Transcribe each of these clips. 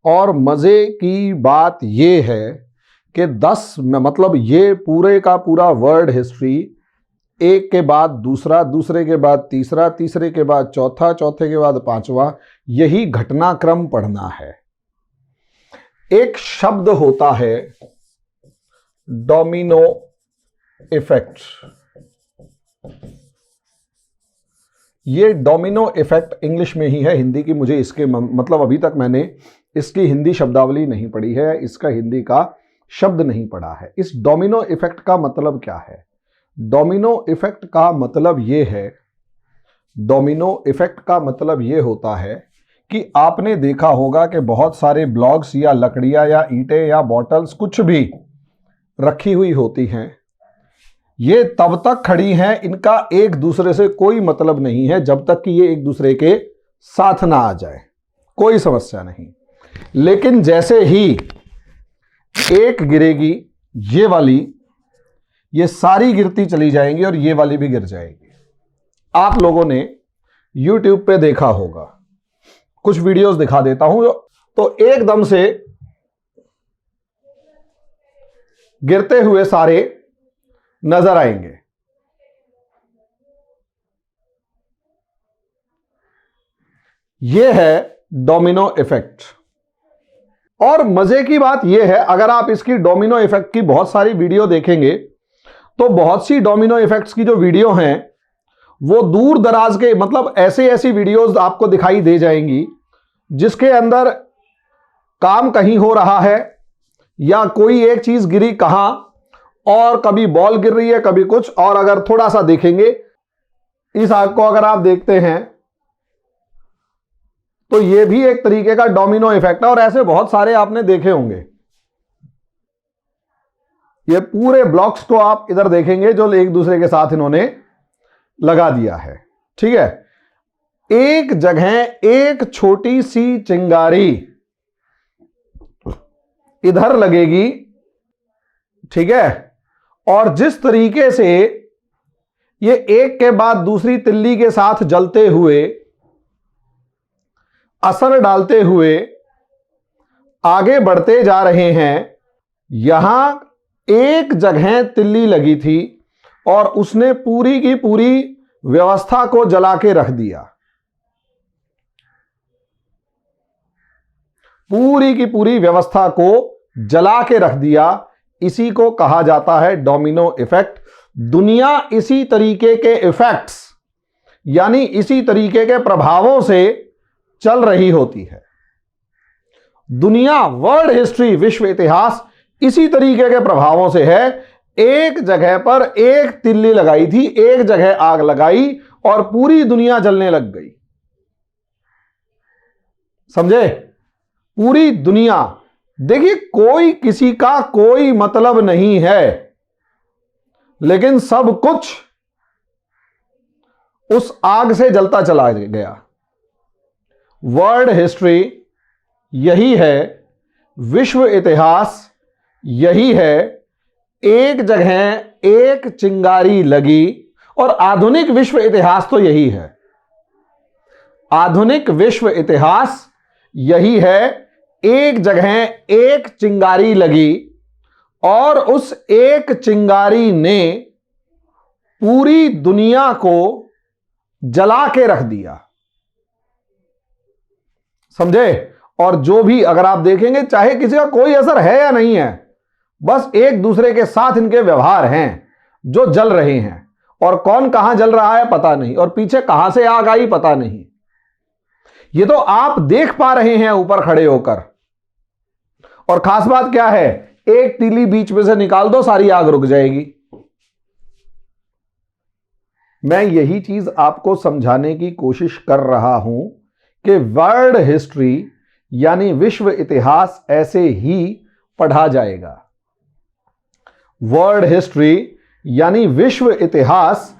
और मजे की बात ये है कि 10 मतलब ये पूरे का पूरा वर्ल्ड हिस्ट्री एक के बाद दूसरा, दूसरे के बाद तीसरा, तीसरे के बाद चौथा, चौथे के बाद पांचवा, यही घटनाक्रम पढ़ना है। एक शब्द होता है डोमिनो इफेक्ट। ये डोमिनो इफेक्ट इंग्लिश में ही है, हिंदी की मुझे इसके मतलब अभी तक मैंने इसकी हिंदी शब्दावली नहीं पढ़ी है, इसका हिंदी का शब्द नहीं पढ़ा है। इस डोमिनो इफेक्ट का मतलब क्या है? डोमिनो इफेक्ट का मतलब ये है, डोमिनो इफेक्ट का मतलब ये होता है कि आपने देखा होगा कि बहुत सारे ब्लॉक्स या लकड़ियां या ईंटें या बॉटल्स कुछ भी रखी हुई होती हैं, ये तब तक खड़ी हैं, इनका एक दूसरे से कोई मतलब नहीं है जब तक कि ये एक दूसरे के साथ ना आ जाए, कोई समस्या नहीं। लेकिन जैसे ही एक गिरेगी, ये वाली, ये सारी गिरती चली जाएंगी और ये वाली भी गिर जाएगी। आप लोगों ने YouTube पे देखा होगा, कुछ वीडियोस दिखा देता हूं, तो एकदम से गिरते हुए सारे नजर आएंगे। यह है डोमिनो इफेक्ट। और मजे की बात यह है, अगर आप इसकी डोमिनो इफेक्ट की बहुत सारी वीडियो देखेंगे तो बहुत सी डोमिनो इफेक्ट्स की जो वीडियो हैं वो दूर दराज के, मतलब ऐसी वीडियोस आपको दिखाई दे जाएंगी जिसके अंदर काम कहीं हो रहा है या कोई एक चीज गिरी कहां, और कभी बॉल गिर रही है, कभी कुछ। और अगर थोड़ा सा देखेंगे, इस आग को अगर आप देखते हैं तो यह भी एक तरीके का डोमिनो इफेक्ट है, और ऐसे बहुत सारे आपने देखे होंगे। ये पूरे ब्लॉक्स को आप इधर देखेंगे जो एक दूसरे के साथ इन्होंने लगा दिया है, ठीक है। एक जगह एक छोटी सी चिंगारी इधर लगेगी, ठीक है, और जिस तरीके से ये एक के बाद दूसरी तिल्ली के साथ जलते हुए, असर डालते हुए आगे बढ़ते जा रहे हैं, यहां एक जगह तिल्ली लगी थी और उसने पूरी की पूरी व्यवस्था को जला के रख दिया, पूरी की पूरी व्यवस्था को जला के रख दिया। इसी को कहा जाता है डोमिनो इफेक्ट। दुनिया इसी तरीके के इफेक्ट्स, यानी इसी तरीके के प्रभावों से चल रही होती है। दुनिया, वर्ल्ड हिस्ट्री, विश्व इतिहास इसी तरीके के प्रभावों से है। एक जगह पर एक तिल्ली लगाई थी, एक जगह आग लगाई और पूरी दुनिया जलने लग गई। समझे? पूरी दुनिया। देखिए, कोई किसी का कोई मतलब नहीं है, लेकिन सब कुछ उस आग से जलता चला गया। वर्ल्ड हिस्ट्री यही है, विश्व इतिहास यही है। एक जगह एक चिंगारी लगी, और आधुनिक विश्व इतिहास तो यही है। आधुनिक विश्व इतिहास यही है। एक जगह एक चिंगारी लगी और उस एक चिंगारी ने पूरी दुनिया को जला के रख दिया। समझे? और जो भी, अगर आप देखेंगे, चाहे किसी का कोई असर है या नहीं है, बस एक दूसरे के साथ इनके व्यवहार हैं जो जल रहे हैं। और कौन कहां जल रहा है पता नहीं, और पीछे कहां से आग आई पता नहीं। ये तो आप देख पा रहे हैं ऊपर खड़े होकर। और खास बात क्या है, एक तीली बीच में से निकाल दो, सारी आग रुक जाएगी। मैं यही चीज आपको समझाने की कोशिश कर रहा हूं कि वर्ल्ड हिस्ट्री यानी विश्व इतिहास ऐसे ही पढ़ा जाएगा। वर्ल्ड हिस्ट्री यानी विश्व इतिहास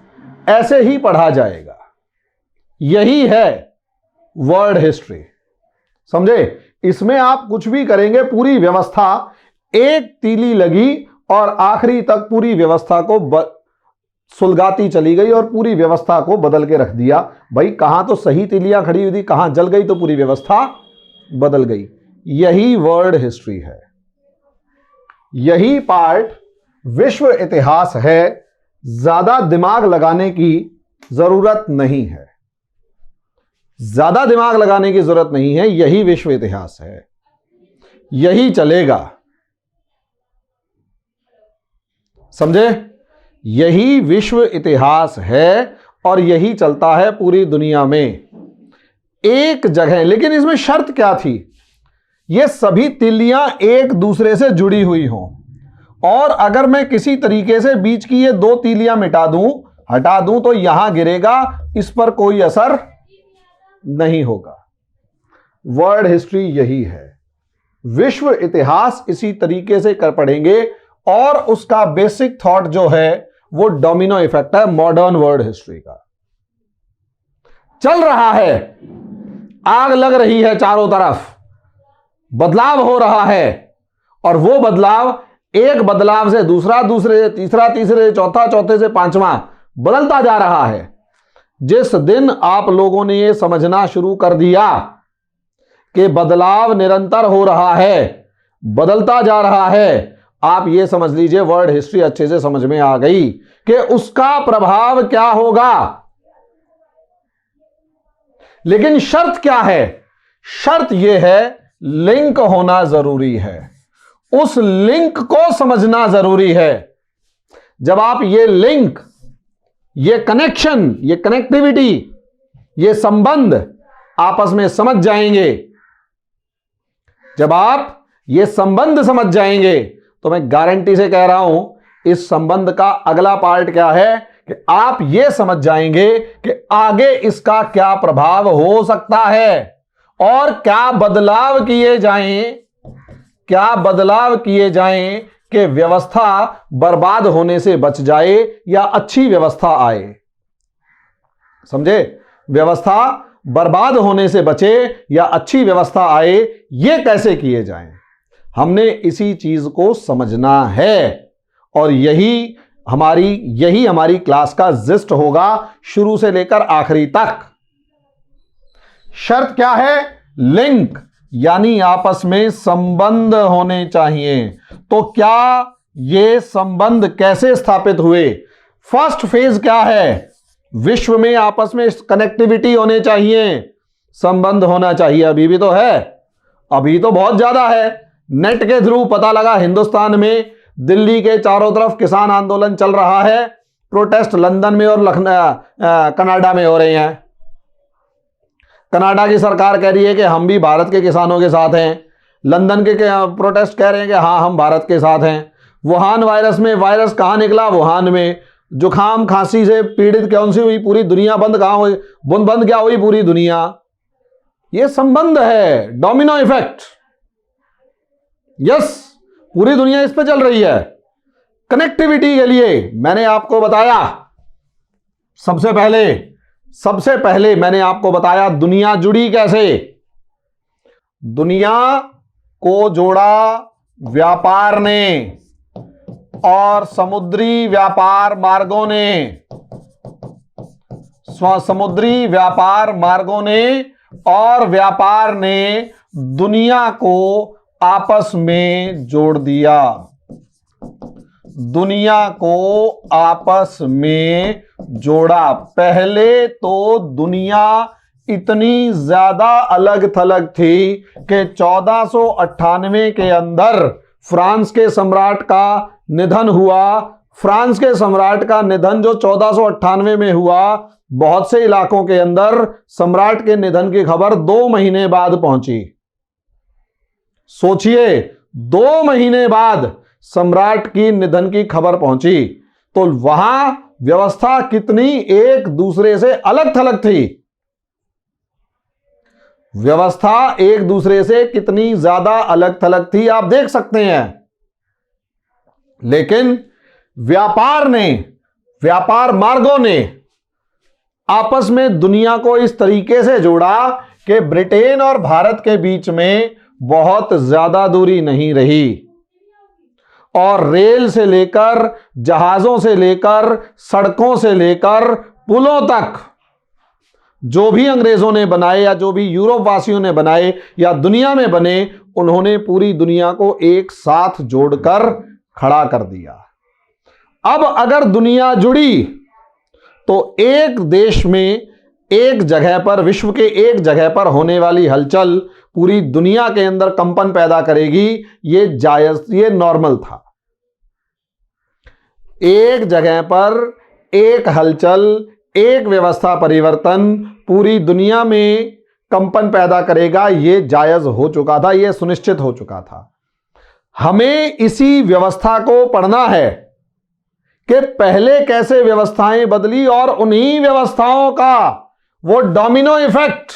ऐसे ही पढ़ा जाएगा। यही है वर्ल्ड हिस्ट्री। समझे? इसमें आप कुछ भी करेंगे, पूरी व्यवस्था, एक तीली लगी और आखिरी तक पूरी व्यवस्था को सुलगाती चली गई और पूरी व्यवस्था को बदल के रख दिया। भाई, कहां तो सही तीलियां खड़ी हुई थी, कहां जल गई तो पूरी व्यवस्था बदल गई। यही वर्ल्ड हिस्ट्री है, यही पार्ट विश्व इतिहास है। ज्यादा दिमाग लगाने की जरूरत नहीं है, ज्यादा दिमाग लगाने की जरूरत नहीं है, यही विश्व इतिहास है, यही चलेगा। समझे? यही विश्व इतिहास है और यही चलता है पूरी दुनिया में। एक जगह, लेकिन इसमें शर्त क्या थी? ये सभी तिल्लियां एक दूसरे से जुड़ी हुई हों, और अगर मैं किसी तरीके से बीच की ये दो तीलियां हटा दूं तो यहां गिरेगा, इस पर कोई असर नहीं होगा। वर्ल्ड हिस्ट्री यही है, विश्व इतिहास इसी तरीके से कर पढ़ेंगे, और उसका बेसिक थॉट जो है वो डोमिनो इफेक्ट है मॉडर्न वर्ल्ड हिस्ट्री का। चल रहा है, आग लग रही है चारों तरफ, बदलाव हो रहा है, और वो बदलाव एक बदलाव से दूसरा, दूसरे से तीसरा, तीसरे से चौथा, चौथे से पांचवा बदलता जा रहा है। जिस दिन आप लोगों ने ये समझना शुरू कर दिया कि बदलाव निरंतर हो रहा है, बदलता जा रहा है, आप ये समझ लीजिए वर्ल्ड हिस्ट्री अच्छे से समझ में आ गई कि उसका प्रभाव क्या होगा। लेकिन शर्त क्या है? शर्त यह है, लिंक होना जरूरी है, उस लिंक को समझना जरूरी है। जब आप ये लिंक, ये कनेक्शन, ये कनेक्टिविटी, ये संबंध आपस में समझ जाएंगे, जब आप ये संबंध समझ जाएंगे, तो मैं गारंटी से कह रहा हूं इस संबंध का अगला पार्ट क्या है कि आप ये समझ जाएंगे कि आगे इसका क्या प्रभाव हो सकता है और क्या बदलाव किए जाएं कि व्यवस्था बर्बाद होने से बच जाए या अच्छी व्यवस्था आए। समझे? व्यवस्था बर्बाद होने से बचे या अच्छी व्यवस्था आए, ये कैसे किए जाएं, हमने इसी चीज को समझना है। और यही हमारी क्लास का जिस्ट होगा शुरू से लेकर आखिरी तक। शर्त क्या है? लिंक, यानी आपस में संबंध होने चाहिए। तो क्या ये संबंध कैसे स्थापित हुए? फर्स्ट फेज क्या है? विश्व में आपस में कनेक्टिविटी होने चाहिए, संबंध होना चाहिए। अभी भी तो है, अभी तो बहुत ज्यादा है। नेट के थ्रू पता लगा हिंदुस्तान में दिल्ली के चारों तरफ किसान आंदोलन चल रहा है, प्रोटेस्ट लंदन में और कनाडा में हो रहे हैं। कनाडा की सरकार कह रही है कि हम भी भारत के किसानों के साथ हैं, लंदन के प्रोटेस्ट कह रहे हैं कि हाँ हम भारत के साथ हैं। वुहान वायरस में, वायरस कहाँ निकला? वुहान में। जुकाम खांसी से पीड़ित कौन सी हुई? पूरी दुनिया बंद कहाँ हुई? बंद क्या हुई? पूरी दुनिया। ये संबंध है, डोमिनो इफेक्ट। यस, पूरी दुनिया इस पे चल रही है। कनेक्टिविटी के लिए मैंने आपको बताया, सबसे पहले मैंने आपको बताया दुनिया जुड़ी कैसे। दुनिया को जोड़ा व्यापार ने और समुद्री व्यापार मार्गों ने, समुद्री व्यापार मार्गों ने और व्यापार ने दुनिया को आपस में जोड़ दिया। दुनिया को आपस में जोड़ा। पहले तो दुनिया इतनी ज्यादा अलग थलग थी कि 1498 के अंदर फ्रांस के सम्राट का निधन हुआ। फ्रांस के सम्राट का निधन जो 1498 में हुआ, बहुत से इलाकों के अंदर सम्राट के निधन की खबर 2 महीने बाद पहुंची। सोचिए, 2 महीने बाद सम्राट की निधन की खबर पहुंची, तो वहां व्यवस्था कितनी एक दूसरे से अलग थलग थी। व्यवस्था एक दूसरे से कितनी ज्यादा अलग थलग थी आप देख सकते हैं। लेकिन व्यापार मार्गों ने आपस में दुनिया को इस तरीके से जोड़ा कि ब्रिटेन और भारत के बीच में बहुत ज्यादा दूरी नहीं रही, और रेल से लेकर, जहाजों से लेकर, सड़कों से लेकर पुलों तक जो भी अंग्रेजों ने बनाए या जो भी यूरोप वासियों ने बनाए या दुनिया में बने, उन्होंने पूरी दुनिया को एक साथ जोड़कर खड़ा कर दिया। अब अगर दुनिया जुड़ी तो एक देश में, एक जगह पर, विश्व के एक जगह पर होने वाली हलचल पूरी दुनिया के अंदर कंपन पैदा करेगी। ये जायज, ये नॉर्मल था। एक जगह पर एक हलचल, एक व्यवस्था परिवर्तन पूरी दुनिया में कंपन पैदा करेगा, ये जायज हो चुका था, ये सुनिश्चित हो चुका था। हमें इसी व्यवस्था को पढ़ना है कि पहले कैसे व्यवस्थाएं बदली और उन्हीं व्यवस्थाओं का वो डोमिनो इफेक्ट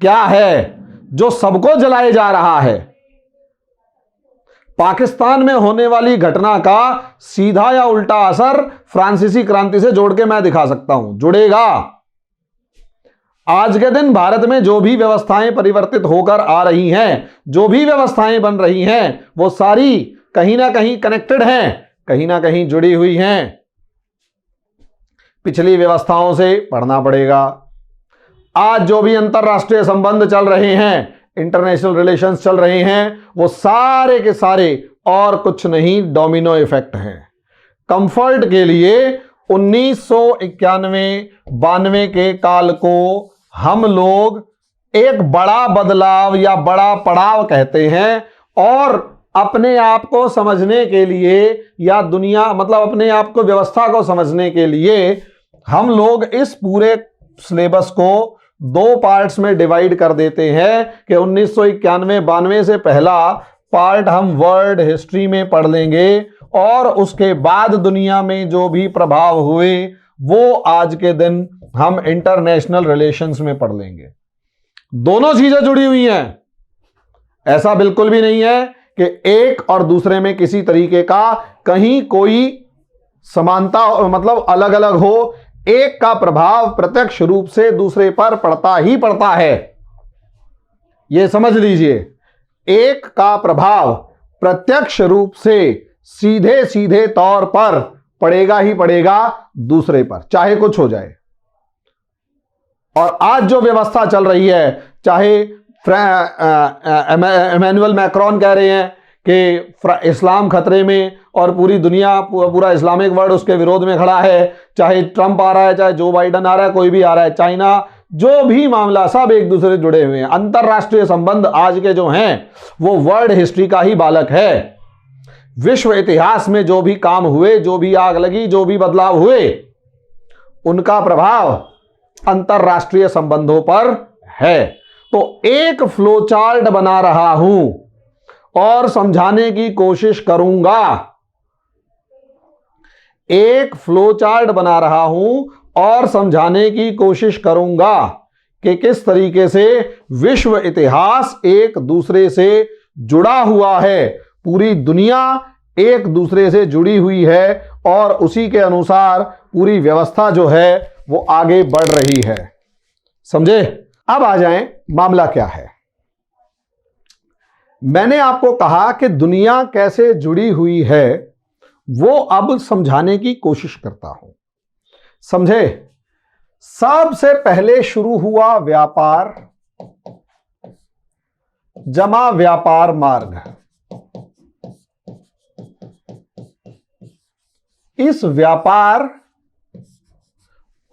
क्या है जो सबको जलाए जा रहा है। पाकिस्तान में होने वाली घटना का सीधा या उल्टा असर फ्रांसीसी क्रांति से जोड़ के मैं दिखा सकता हूं, जुड़ेगा। आज के दिन भारत में जो भी व्यवस्थाएं परिवर्तित होकर आ रही हैं, जो भी व्यवस्थाएं बन रही हैं, वो सारी कहीं ना कहीं कनेक्टेड हैं, कहीं ना कहीं जुड़ी हुई हैं। पिछली व्यवस्थाओं से पढ़ना पड़ेगा। आज जो भी अंतरराष्ट्रीय संबंध चल रहे हैं, इंटरनेशनल रिलेशंस चल रहे हैं, वो सारे के सारे और कुछ नहीं, डोमिनो इफेक्ट हैं। कंफर्ट के लिए 1991-92 के काल को हम लोग एक बड़ा बदलाव या बड़ा पड़ाव कहते हैं, और अपने आप को समझने के लिए या दुनिया, मतलब अपने आप को, व्यवस्था को समझने के लिए हम लोग इस पूरे सिलेबस को 2 पार्ट्स में डिवाइड कर देते हैं कि 1991-92 से पहला पार्ट हम वर्ल्ड हिस्ट्री में पढ़ लेंगे, और उसके बाद दुनिया में जो भी प्रभाव हुए वो आज के दिन हम इंटरनेशनल रिलेशंस में पढ़ लेंगे। दोनों चीजें जुड़ी हुई हैं। ऐसा बिल्कुल भी नहीं है कि एक और दूसरे में किसी तरीके का कहीं कोई समानता, मतलब अलग अलग हो। एक का प्रभाव प्रत्यक्ष रूप से दूसरे पर पड़ता ही पड़ता है, यह समझ लीजिए। एक का प्रभाव प्रत्यक्ष रूप से सीधे सीधे तौर पर पड़ेगा ही पड़ेगा दूसरे पर, चाहे कुछ हो जाए। और आज जो व्यवस्था चल रही है, चाहे इमैनुअल मैक्रोन कह रहे हैं कि इस्लाम खतरे में और पूरी दुनिया, पूरा इस्लामिक वर्ल्ड उसके विरोध में खड़ा है, चाहे ट्रंप आ रहा है, चाहे जो बाइडन आ रहा है, कोई भी आ रहा है, चाइना, जो भी मामला, सब एक दूसरे से जुड़े हुए हैं। अंतरराष्ट्रीय संबंध आज के जो हैं वो वर्ल्ड हिस्ट्री का ही बालक है। विश्व इतिहास में जो भी काम हुए, जो भी आग लगी, जो भी बदलाव हुए, उनका प्रभाव अंतरराष्ट्रीय संबंधों पर है। तो एक फ्लो चार्ट बना रहा हूं और समझाने की कोशिश करूंगा, एक फ्लो चार्ट बना रहा हूं और समझाने की कोशिश करूंगा कि किस तरीके से विश्व इतिहास एक दूसरे से जुड़ा हुआ है, पूरी दुनिया एक दूसरे से जुड़ी हुई है, और उसी के अनुसार पूरी व्यवस्था जो है वो आगे बढ़ रही है। समझे? अब आ जाएं, मामला क्या है। मैंने आपको कहा कि दुनिया कैसे जुड़ी हुई है, वो अब समझाने की कोशिश करता हूं। समझे? सबसे पहले शुरू हुआ व्यापार जमा व्यापार मार्ग। इस व्यापार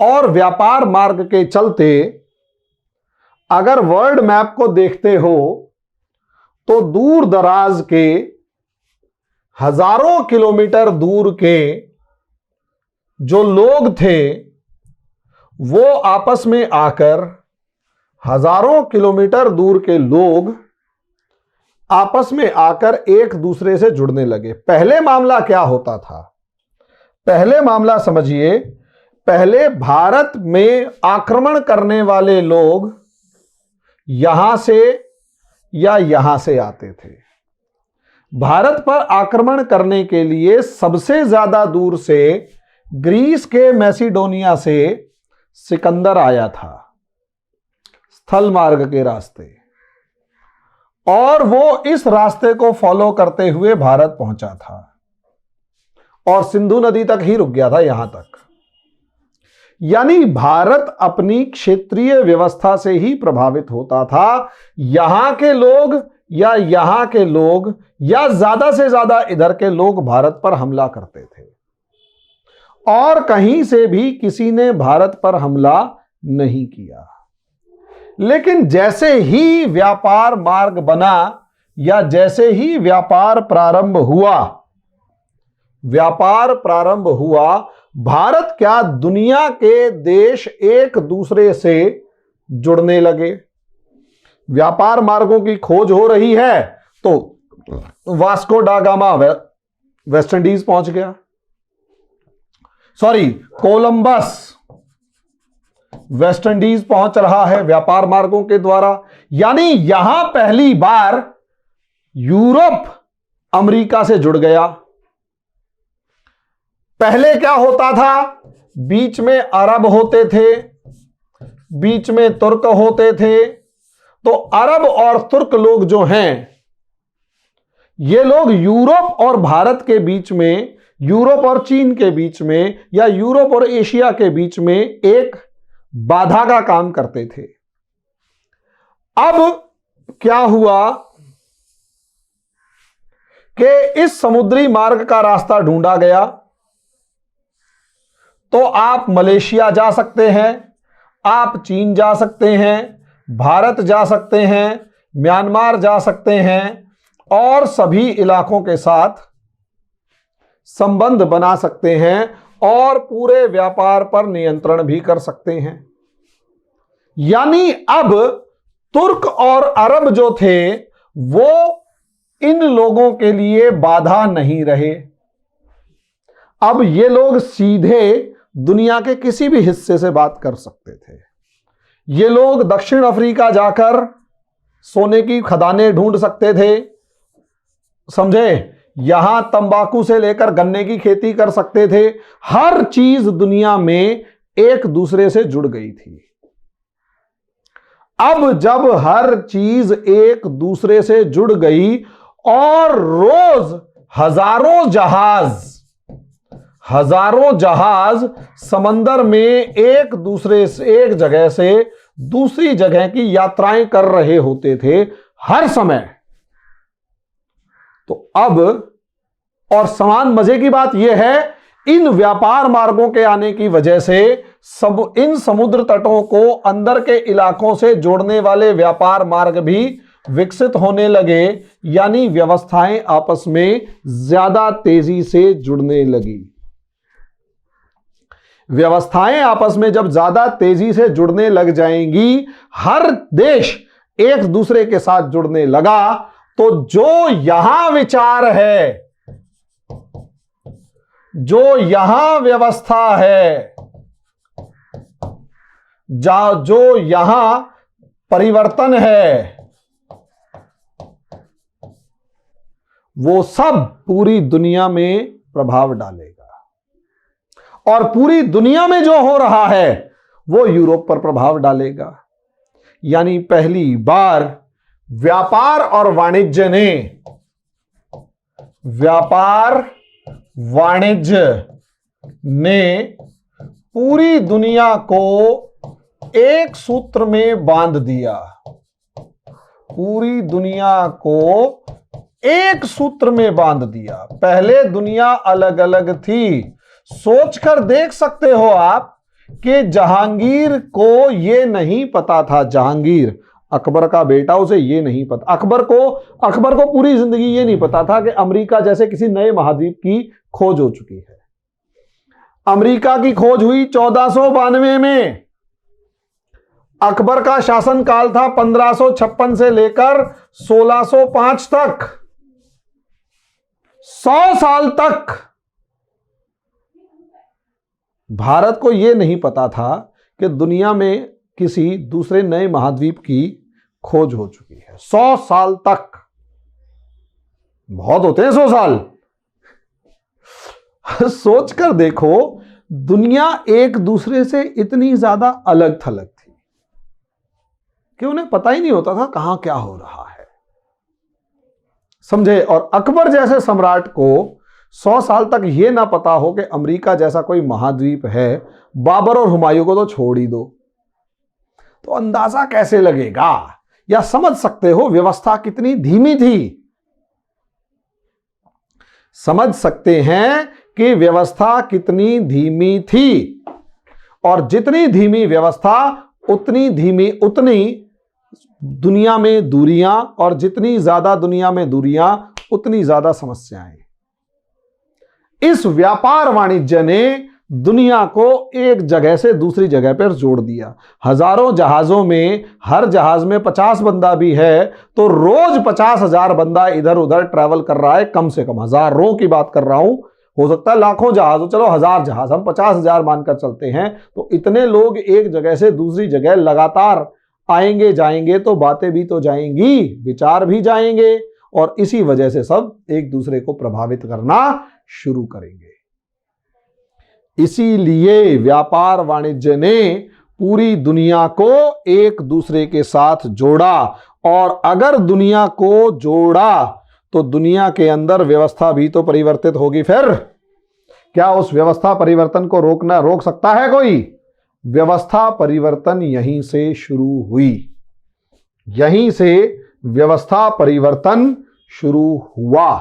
और व्यापार मार्ग के चलते अगर वर्ल्ड मैप को देखते हो तो दूर दराज के हजारों किलोमीटर दूर के जो लोग थे वो आपस में आकर, हजारों किलोमीटर दूर के लोग आपस में आकर एक दूसरे से जुड़ने लगे। पहले मामला क्या होता था? पहले मामला समझिए, पहले भारत में आक्रमण करने वाले लोग यहां से या यहां से आते थे। भारत पर आक्रमण करने के लिए सबसे ज्यादा दूर से ग्रीस के मैसिडोनिया से सिकंदर आया था, स्थल मार्ग के रास्ते, और वो इस रास्ते को फॉलो करते हुए भारत पहुंचा था और सिंधु नदी तक ही रुक गया था, यहां तक। यानी भारत अपनी क्षेत्रीय व्यवस्था से ही प्रभावित होता था। यहां के लोग या यहां के लोग या ज्यादा से ज्यादा इधर के लोग भारत पर हमला करते थे, और कहीं से भी किसी ने भारत पर हमला नहीं किया। लेकिन जैसे ही व्यापार मार्ग बना या जैसे ही व्यापार प्रारंभ हुआ, भारत क्या, दुनिया के देश एक दूसरे से जुड़ने लगे। व्यापार मार्गों की खोज हो रही है तो वास्को डा गामा वेस्ट इंडीज पहुंच गया, कोलंबस वेस्ट इंडीज पहुंच रहा है व्यापार मार्गों के द्वारा। यानी यहां पहली बार यूरोप अमेरिका से जुड़ गया। पहले क्या होता था, बीच में अरब होते थे, बीच में तुर्क होते थे। तो अरब और तुर्क लोग जो हैं, ये लोग यूरोप और भारत के बीच में, यूरोप और चीन के बीच में, या यूरोप और एशिया के बीच में एक बाधा का काम करते थे। अब क्या हुआ कि इस समुद्री मार्ग का रास्ता ढूंढा गया। तो आप मलेशिया जा सकते हैं, आप चीन जा सकते हैं, भारत जा सकते हैं, म्यांमार जा सकते हैं, और सभी इलाकों के साथ संबंध बना सकते हैं और पूरे व्यापार पर नियंत्रण भी कर सकते हैं। यानी अब तुर्क और अरब जो थे वो इन लोगों के लिए बाधा नहीं रहे। अब ये लोग सीधे दुनिया के किसी भी हिस्से से बात कर सकते थे। ये लोग दक्षिण अफ्रीका जाकर सोने की खदानें ढूंढ सकते थे, समझे, यहां तंबाकू से लेकर गन्ने की खेती कर सकते थे। हर चीज दुनिया में एक दूसरे से जुड़ गई थी। अब जब हर चीज एक दूसरे से जुड़ गई और रोज हजारों जहाज समंदर में एक दूसरे से, एक जगह से दूसरी जगह की यात्राएं कर रहे होते थे हर समय, तो अब, और समान मजे की बात यह है, इन व्यापार मार्गों के आने की वजह से इन समुद्र तटों को अंदर के इलाकों से जोड़ने वाले व्यापार मार्ग भी विकसित होने लगे। यानी व्यवस्थाएं आपस में ज्यादा तेजी से जुड़ने लगी। व्यवस्थाएं आपस में जब ज्यादा तेजी से जुड़ने लग जाएंगी, हर देश एक दूसरे के साथ जुड़ने लगा, तो जो यहां विचार है, जो यहां व्यवस्था है, जो यहां परिवर्तन है, वो सब पूरी दुनिया में प्रभाव डालेगा। और पूरी दुनिया में जो हो रहा है वो यूरोप पर प्रभाव डालेगा। यानी पहली बार व्यापार और वाणिज्य ने पूरी दुनिया को एक सूत्र में बांध दिया। पूरी दुनिया को एक सूत्र में बांध दिया। पहले दुनिया अलग अलग थी। सोचकर देख सकते हो आप कि जहांगीर को यह नहीं पता था, जहांगीर अकबर का बेटा, उसे यह नहीं पता, अकबर को पूरी जिंदगी यह नहीं पता था कि अमेरिका जैसे किसी नए महाद्वीप की खोज हो चुकी है। अमेरिका की खोज हुई 1492 में। अकबर का शासनकाल था 1556 से लेकर 1605 तक, 100 साल तक भारत को यह नहीं पता था कि दुनिया में किसी दूसरे नए महाद्वीप की खोज हो चुकी है। 100 साल तक, बहुत होते हैं 100 साल। सोचकर देखो, दुनिया एक दूसरे से इतनी ज्यादा अलग थलग थी कि उन्हें पता ही नहीं होता था कहां क्या हो रहा है, समझे। और अकबर जैसे सम्राट को 100 साल तक यह ना पता हो कि अमेरिका जैसा कोई महाद्वीप है। बाबर और हुमायूं को तो छोड़ ही दो, तो अंदाजा कैसे लगेगा। या समझ सकते हो व्यवस्था कितनी धीमी थी। समझ सकते हैं कि व्यवस्था कितनी धीमी थी, और जितनी धीमी व्यवस्था उतनी धीमी उतनी दुनिया में दूरियां, और जितनी ज्यादा दुनिया में दूरियां उतनी ज्यादा समस्याएं। इस व्यापार वाणिज्य ने दुनिया को एक जगह से दूसरी जगह पर जोड़ दिया। हजारों जहाजों में हर जहाज में 50 बंदा भी है तो रोज 50,000 बंदा इधर उधर ट्रैवल कर रहा है, कम से कम हजारों की बात कर रहा हूं, हो सकता है लाखों जहाज हो, चलो 1000 जहाज, हम 50,000 मानकर चलते हैं। तो इतने लोग एक जगह से दूसरी जगह लगातार आएंगे जाएंगे तो बातें भी तो जाएंगी, विचार भी जाएंगे, और इसी वजह से सब एक दूसरे को प्रभावित करना शुरू करेंगे। इसीलिए व्यापार वाणिज्य ने पूरी दुनिया को एक दूसरे के साथ जोड़ा, और अगर दुनिया को जोड़ा तो दुनिया के अंदर व्यवस्था भी तो परिवर्तित होगी। फिर क्या उस व्यवस्था परिवर्तन को रोक सकता है कोई? व्यवस्था परिवर्तन यहीं से शुरू हुई, यहीं से व्यवस्था परिवर्तन शुरू हुआ।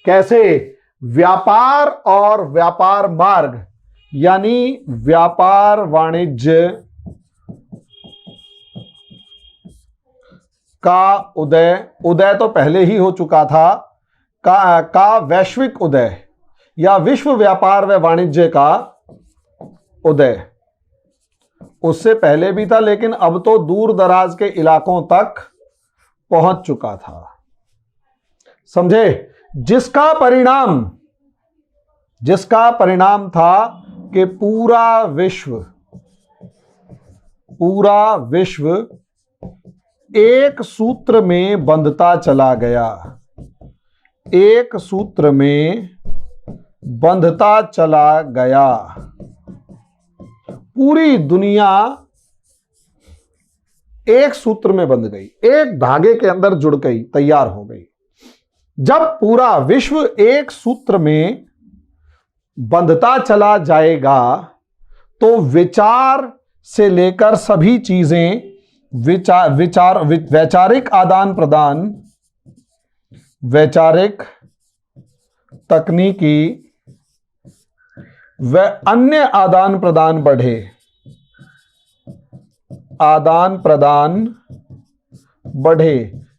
कैसे? व्यापार और व्यापार मार्ग यानी व्यापार वाणिज्य का उदय तो पहले ही हो चुका था, का वैश्विक उदय या विश्व व्यापार व वाणिज्य का उदय उससे पहले भी था, लेकिन अब तो दूर दराज के इलाकों तक पहुंच चुका था। समझे? जिसका परिणाम था कि पूरा विश्व एक सूत्र में बंधता चला गया, एक सूत्र में बंधता चला गया। पूरी दुनिया एक सूत्र में बंध गई, एक धागे के अंदर जुड़ गई, तैयार हो गई। जब पूरा विश्व एक सूत्र में बंधता चला जाएगा तो विचार से लेकर सभी चीजें, वैचारिक आदान प्रदान, वैचारिक, तकनीकी व अन्य आदान प्रदान बढ़े।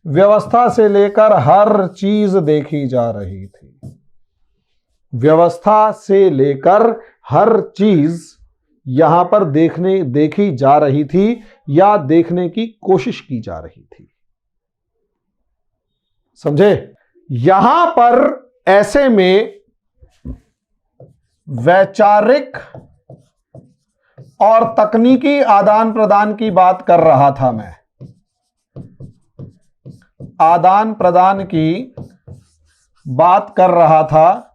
व्यवस्था से लेकर हर चीज देखी जा रही थी, व्यवस्था से लेकर हर चीज यहां पर देखी जा रही थी या देखने की कोशिश की जा रही थी। समझे? यहां पर ऐसे में वैचारिक और तकनीकी आदान प्रदान की बात कर रहा था मैं। आदान प्रदान की बात कर रहा था।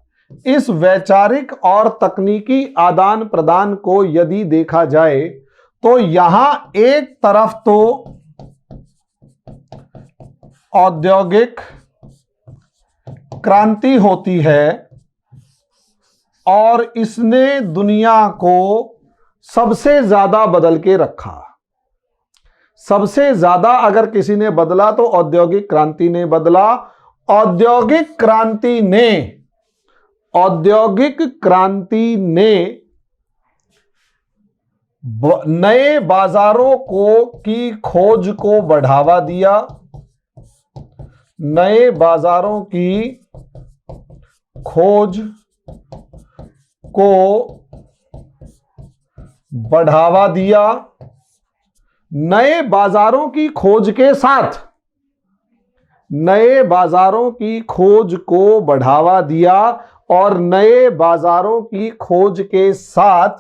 इस वैचारिक और तकनीकी आदान प्रदान को यदि देखा जाए तो यहां एक तरफ तो औद्योगिक क्रांति होती है और इसने दुनिया को सबसे ज्यादा बदल के रखा। सबसे ज्यादा अगर किसी ने बदला तो औद्योगिक क्रांति ने बदला। औद्योगिक क्रांति ने नए बाजारों की खोज को बढ़ावा दिया। नए बाजारों की खोज को बढ़ावा दिया। नए बाजारों की खोज के साथ नए बाजारों की खोज को बढ़ावा दिया और नए बाजारों की खोज के साथ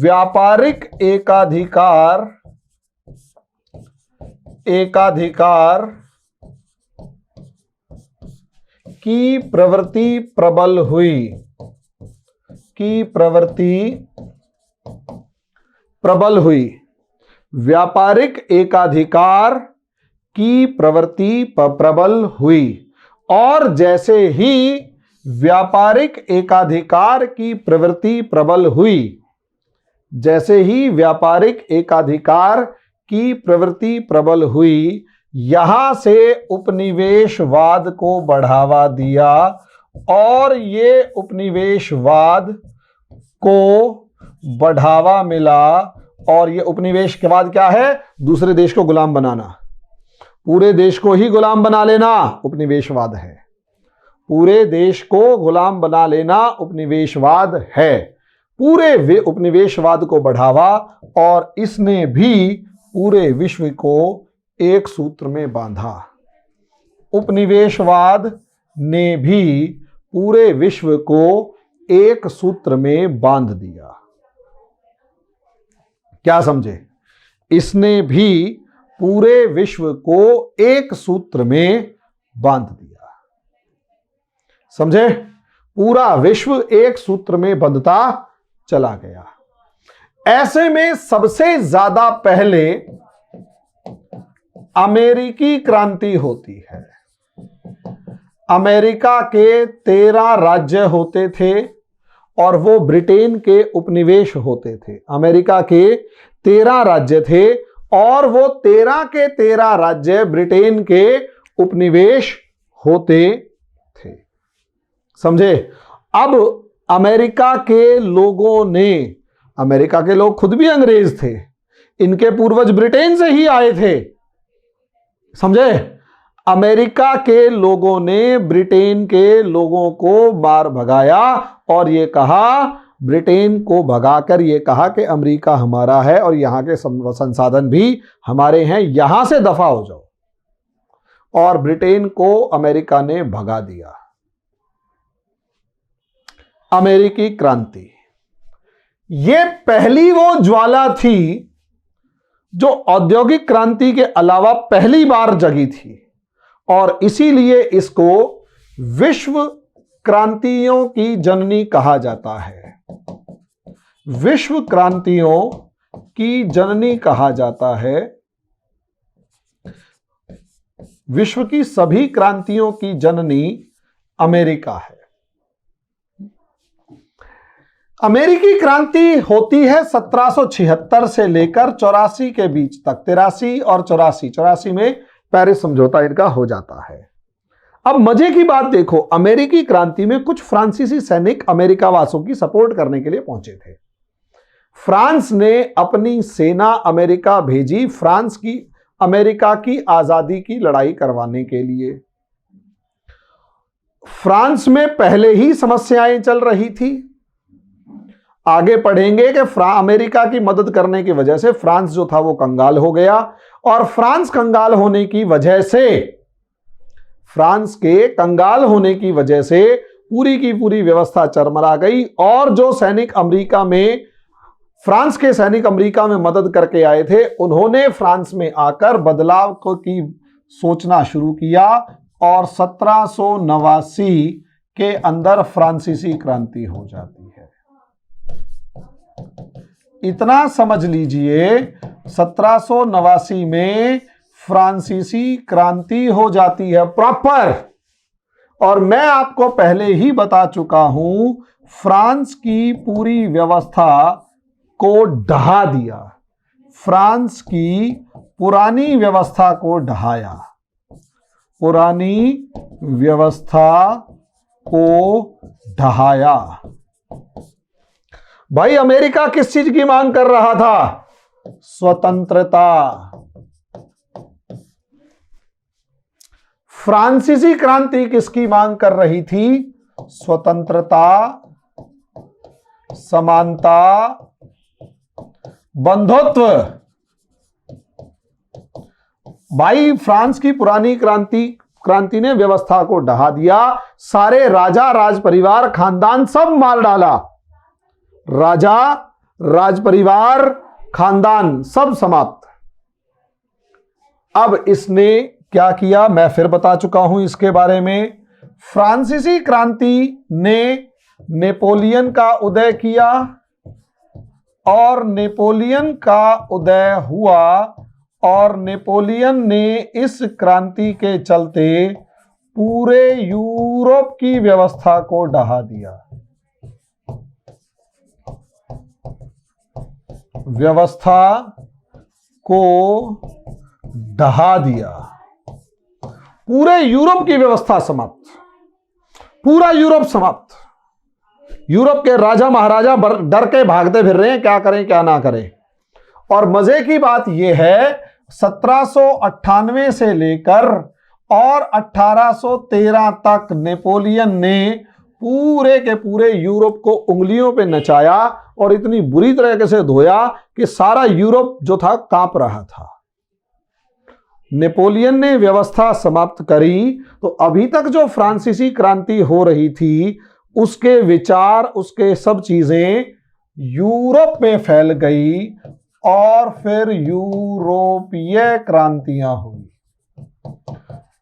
व्यापारिक एकाधिकार की प्रवृत्ति प्रबल हुई। व्यापारिक एकाधिकार की प्रवृत्ति प्रबल हुई और जैसे ही व्यापारिक एकाधिकार की प्रवृत्ति प्रबल हुई, जैसे ही व्यापारिक एकाधिकार की प्रवृत्ति प्रबल हुई, यहां से उपनिवेशवाद को बढ़ावा दिया और ये उपनिवेशवाद को बढ़ावा मिला। और ये उपनिवेशवाद क्या है? दूसरे देश को गुलाम बनाना, पूरे देश को ही गुलाम बना लेना उपनिवेशवाद है। पूरे देश को गुलाम बना लेना उपनिवेशवाद है। पूरे उपनिवेशवाद को बढ़ावा, और इसने भी पूरे विश्व को एक सूत्र में बांधा। उपनिवेशवाद ने भी पूरे विश्व को एक सूत्र में बांध दिया। क्या समझे? इसने भी पूरे विश्व को एक सूत्र में बांध दिया। समझे? पूरा विश्व एक सूत्र में बंधता चला गया। ऐसे में सबसे ज्यादा पहले अमेरिकी क्रांति होती है। अमेरिका के 13 राज्य होते थे और वो ब्रिटेन के उपनिवेश होते थे। अमेरिका के 13 राज्य थे और वो 13 के 13 राज्य ब्रिटेन के उपनिवेश होते थे। समझे? अब अमेरिका के लोगों ने, अमेरिका के लोग खुद भी अंग्रेज थे, इनके पूर्वज ब्रिटेन से ही आए थे। समझे? अमेरिका के लोगों ने ब्रिटेन के लोगों को मार भगाया और ये कहा, ब्रिटेन को भगाकर ये कहा कि अमेरिका हमारा है और यहां के संसाधन भी हमारे हैं, यहां से दफा हो जाओ। और ब्रिटेन को अमेरिका ने भगा दिया। अमेरिकी क्रांति, ये पहली वो ज्वाला थी जो औद्योगिक क्रांति के अलावा पहली बार जगी थी और इसीलिए इसको विश्व क्रांतियों की जननी कहा जाता है। विश्व क्रांतियों की जननी कहा जाता है। विश्व की सभी क्रांतियों की जननी अमेरिका है। अमेरिकी क्रांति होती है 1776 से लेकर 84 के बीच तक। 83 और 84 में पेरिस समझौता इनका हो जाता है। अब मजे की बात देखो, अमेरिकी क्रांति में कुछ फ्रांसीसी सैनिक अमेरिका वासियों की सपोर्ट करने के लिए पहुंचे थे। फ्रांस ने अपनी सेना अमेरिका भेजी, फ्रांस की अमेरिका की आजादी की लड़ाई करवाने के लिए। फ्रांस में पहले ही समस्याएं चल रही थी। आगे पढ़ेंगे कि अमेरिका की मदद करने की वजह से फ्रांस जो था वो कंगाल हो गया और फ्रांस कंगाल होने की वजह से, फ्रांस के कंगाल होने की वजह से पूरी की पूरी व्यवस्था चरमरा गई। और जो सैनिक अमेरिका में, फ्रांस के सैनिक अमेरिका में मदद करके आए थे, उन्होंने फ्रांस में आकर बदलाव को की सोचना शुरू किया और 1789 के अंदर फ्रांसीसी क्रांति हो जाती है। इतना समझ लीजिए, 1789 में फ्रांसीसी क्रांति हो जाती है प्रॉपर। और मैं आपको पहले ही बता चुका हूं, फ्रांस की पूरी व्यवस्था को ढहा दिया। फ्रांस की पुरानी व्यवस्था को ढहाया, पुरानी व्यवस्था को ढहाया। भाई अमेरिका किस चीज की मांग कर रहा था? स्वतंत्रता। फ्रांसीसी क्रांति किसकी मांग कर रही थी? स्वतंत्रता, समानता, बंधुत्व। भाई फ्रांस की पुरानी क्रांति ने व्यवस्था को ढहा दिया। सारे राजा, राज परिवार, खानदान सब मार डाला। राजा, राज परिवार, खानदान सब समाप्त। अब इसने क्या किया मैं फिर बता चुका हूं इसके बारे में। फ्रांसीसी क्रांति ने नेपोलियन का उदय किया और नेपोलियन का उदय हुआ और नेपोलियन ने इस क्रांति के चलते पूरे यूरोप की व्यवस्था को ढहा दिया। व्यवस्था को ढहा दिया। पूरे यूरोप की व्यवस्था समाप्त, पूरा यूरोप समाप्त। यूरोप के राजा महाराजा डर के भागते फिर रहे हैं, क्या करें क्या ना करें। और मजे की बात यह है 1798 से लेकर और 1813 तक नेपोलियन ने पूरे के पूरे यूरोप को उंगलियों पे नचाया और इतनी बुरी तरीके से धोया कि सारा यूरोप जो था कांप रहा था। नेपोलियन ने व्यवस्था समाप्त करी तो अभी तक जो फ्रांसीसी क्रांति हो रही थी उसके विचार, उसके सब चीजें यूरोप में फैल गई और फिर यूरोपीय क्रांतियां हुई।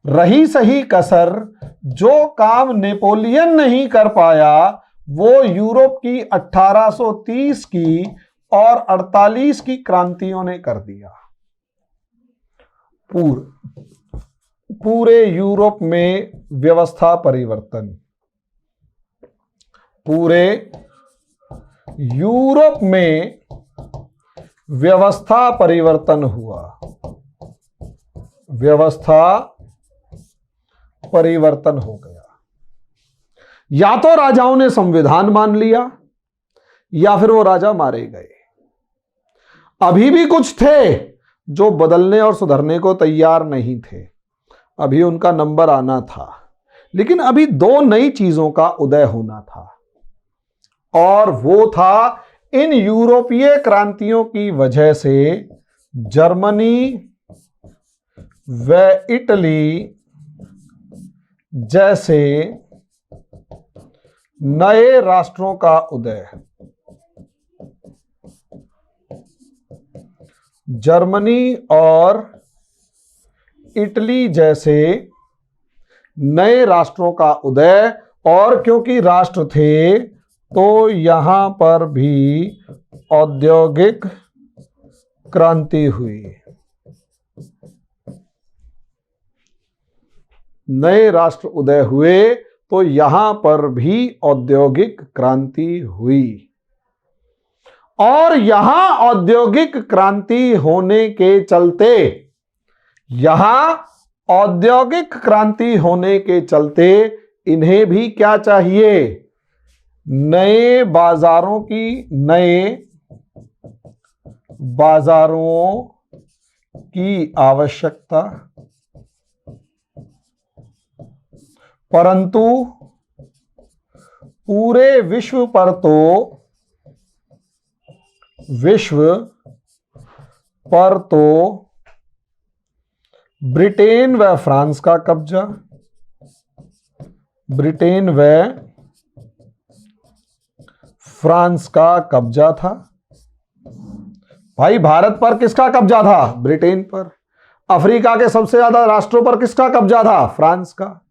रही सही कसर, जो काम नेपोलियन नहीं कर पाया वो यूरोप की 1830 की और 48 की क्रांतियों ने कर दिया। पूरे यूरोप में व्यवस्था परिवर्तन, पूरे यूरोप में व्यवस्था परिवर्तन हुआ, व्यवस्था परिवर्तन हो गया। या तो राजाओं ने संविधान मान लिया या फिर वो राजा मारे गए। अभी भी कुछ थे जो बदलने और सुधरने को तैयार नहीं थे, अभी उनका नंबर आना था। लेकिन अभी दो नई चीजों का उदय होना था और वो था इन यूरोपीय क्रांतियों की वजह से जर्मनी व इटली जैसे नए राष्ट्रों का उदय। जर्मनी और इटली जैसे नए राष्ट्रों का उदय, और क्योंकि राष्ट्र थे तो यहां पर भी औद्योगिक क्रांति हुई। नए राष्ट्र उदय हुए तो यहां पर भी औद्योगिक क्रांति हुई। और यहां औद्योगिक क्रांति होने के चलते, यहां औद्योगिक क्रांति होने के चलते इन्हें भी क्या चाहिए? नए बाजारों की आवश्यकता। परंतु पूरे विश्व पर तो ब्रिटेन व फ्रांस का कब्जा, ब्रिटेन व फ्रांस का कब्जा था। भाई भारत पर किसका कब्जा था? ब्रिटेन पर। अफ्रीका के सबसे ज्यादा राष्ट्रों पर किसका कब्जा था? फ्रांस का।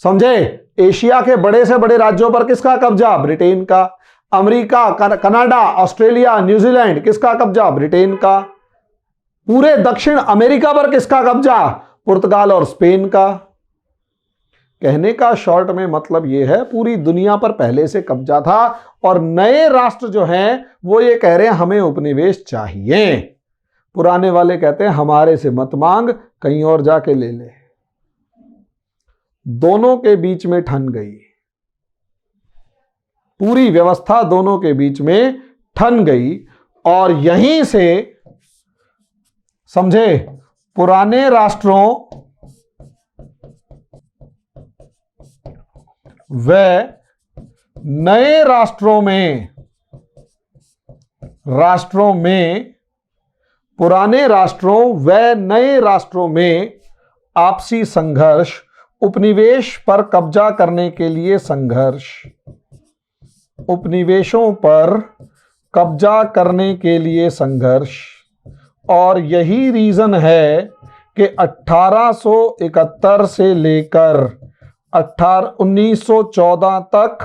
समझे? एशिया के बड़े से बड़े राज्यों पर किसका कब्जा? ब्रिटेन का। अमेरिका, कनाडा, ऑस्ट्रेलिया, न्यूजीलैंड किसका कब्जा? ब्रिटेन का। पूरे दक्षिण अमेरिका पर किसका कब्जा? पुर्तगाल और स्पेन का। कहने का शॉर्ट में मतलब यह है पूरी दुनिया पर पहले से कब्जा था और नए राष्ट्र जो हैं वो ये कह रहे हैं हमें उपनिवेश चाहिए। पुराने वाले कहते हैं हमारे से मत मांग, कहीं और जाके ले ले। दोनों के बीच में ठन गई, पूरी व्यवस्था दोनों के बीच में ठन गई। और यहीं से समझे पुराने राष्ट्रों व नए राष्ट्रों में पुराने राष्ट्रों व नए राष्ट्रों में आपसी संघर्ष, उपनिवेश पर कब्जा करने के लिए संघर्ष, उपनिवेशों पर कब्जा करने के लिए संघर्ष। और यही रीजन है कि 1871 से लेकर 1914 तक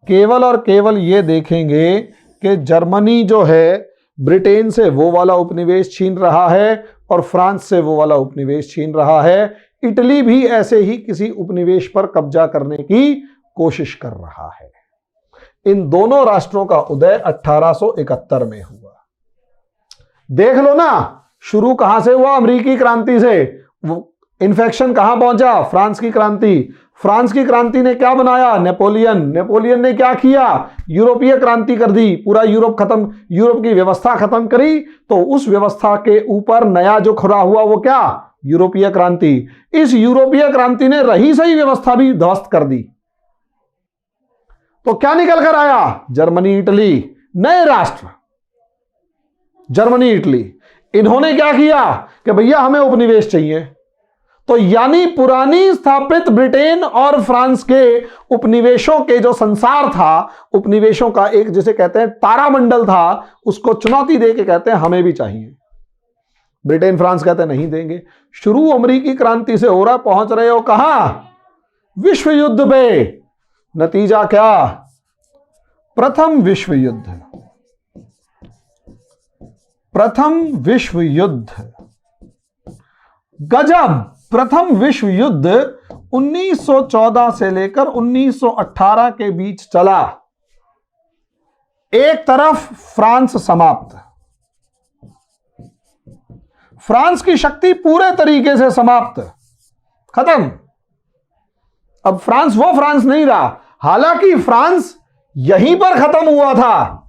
केवल और केवल ये देखेंगे कि जर्मनी जो है ब्रिटेन से वो वाला उपनिवेश छीन रहा है और फ्रांस से वो वाला उपनिवेश छीन रहा है। इटली भी ऐसे ही किसी उपनिवेश पर कब्जा करने की कोशिश कर रहा है। इन दोनों राष्ट्रों का उदय 1871 में हुआ। देख लो ना, शुरू कहां से हुआ? अमेरिकी क्रांति से। वो इन्फेक्शन कहां पहुंचा? फ्रांस की क्रांति। फ्रांस की क्रांति ने क्या बनाया? नेपोलियन। नेपोलियन ने क्या किया? यूरोपीय क्रांति कर दी, पूरा यूरोप खत्म, यूरोप की व्यवस्था खत्म करी। तो उस व्यवस्था के ऊपर नया जो खड़ा हुआ वो क्या? यूरोपीय क्रांति। इस यूरोपीय क्रांति ने रही सही व्यवस्था भी ध्वस्त कर दी। तो क्या निकल कर आया? जर्मनी, इटली, नए राष्ट्र, जर्मनी, इटली। इन्होंने क्या किया कि भैया हमें उपनिवेश चाहिए। तो यानी पुरानी स्थापित ब्रिटेन और फ्रांस के उपनिवेशों के जो संसार था, उपनिवेशों का एक जिसे कहते हैं तारामंडल था, उसको चुनौती दे के कहते हैं हमें भी चाहिए। ब्रिटेन फ्रांस कहते हैं नहीं देंगे। शुरू अमेरिकी क्रांति से हो रहा, पहुंच रहे हो कहां? विश्व युद्ध पे। नतीजा क्या? प्रथम विश्व युद्ध। प्रथम विश्व युद्ध। गजब। प्रथम विश्व युद्ध 1914 से लेकर 1918 के बीच चला। एक तरफ फ्रांस समाप्त, फ्रांस की शक्ति पूरे तरीके से समाप्त, खत्म। अब फ्रांस वो फ्रांस नहीं रहा। हालांकि फ्रांस यहीं पर खत्म हुआ था।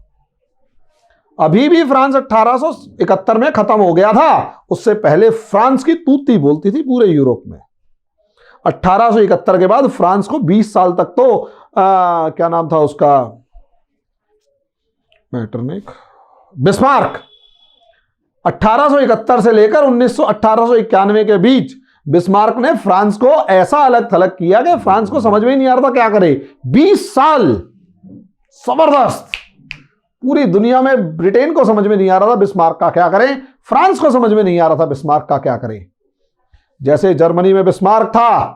अभी भी फ्रांस 1871 में खत्म हो गया था। उससे पहले फ्रांस की तूती बोलती थी पूरे यूरोप में। 1871 के बाद फ्रांस को 20 साल तक तो क्या नाम था उसका, मैटरनिक, बिस्मार्क। 1871 से लेकर 1891 के बीच बिस्मार्क ने फ्रांस को ऐसा अलग थलग किया कि फ्रांस को समझ में ही नहीं आ रहा था क्या करे। 20 साल जबरदस्त। पूरी दुनिया में ब्रिटेन को समझ में नहीं आ रहा था बिस्मार्क का क्या करें, फ्रांस को समझ में नहीं आ रहा था बिस्मार्क का क्या करें। जैसे जर्मनी में बिस्मार्क था,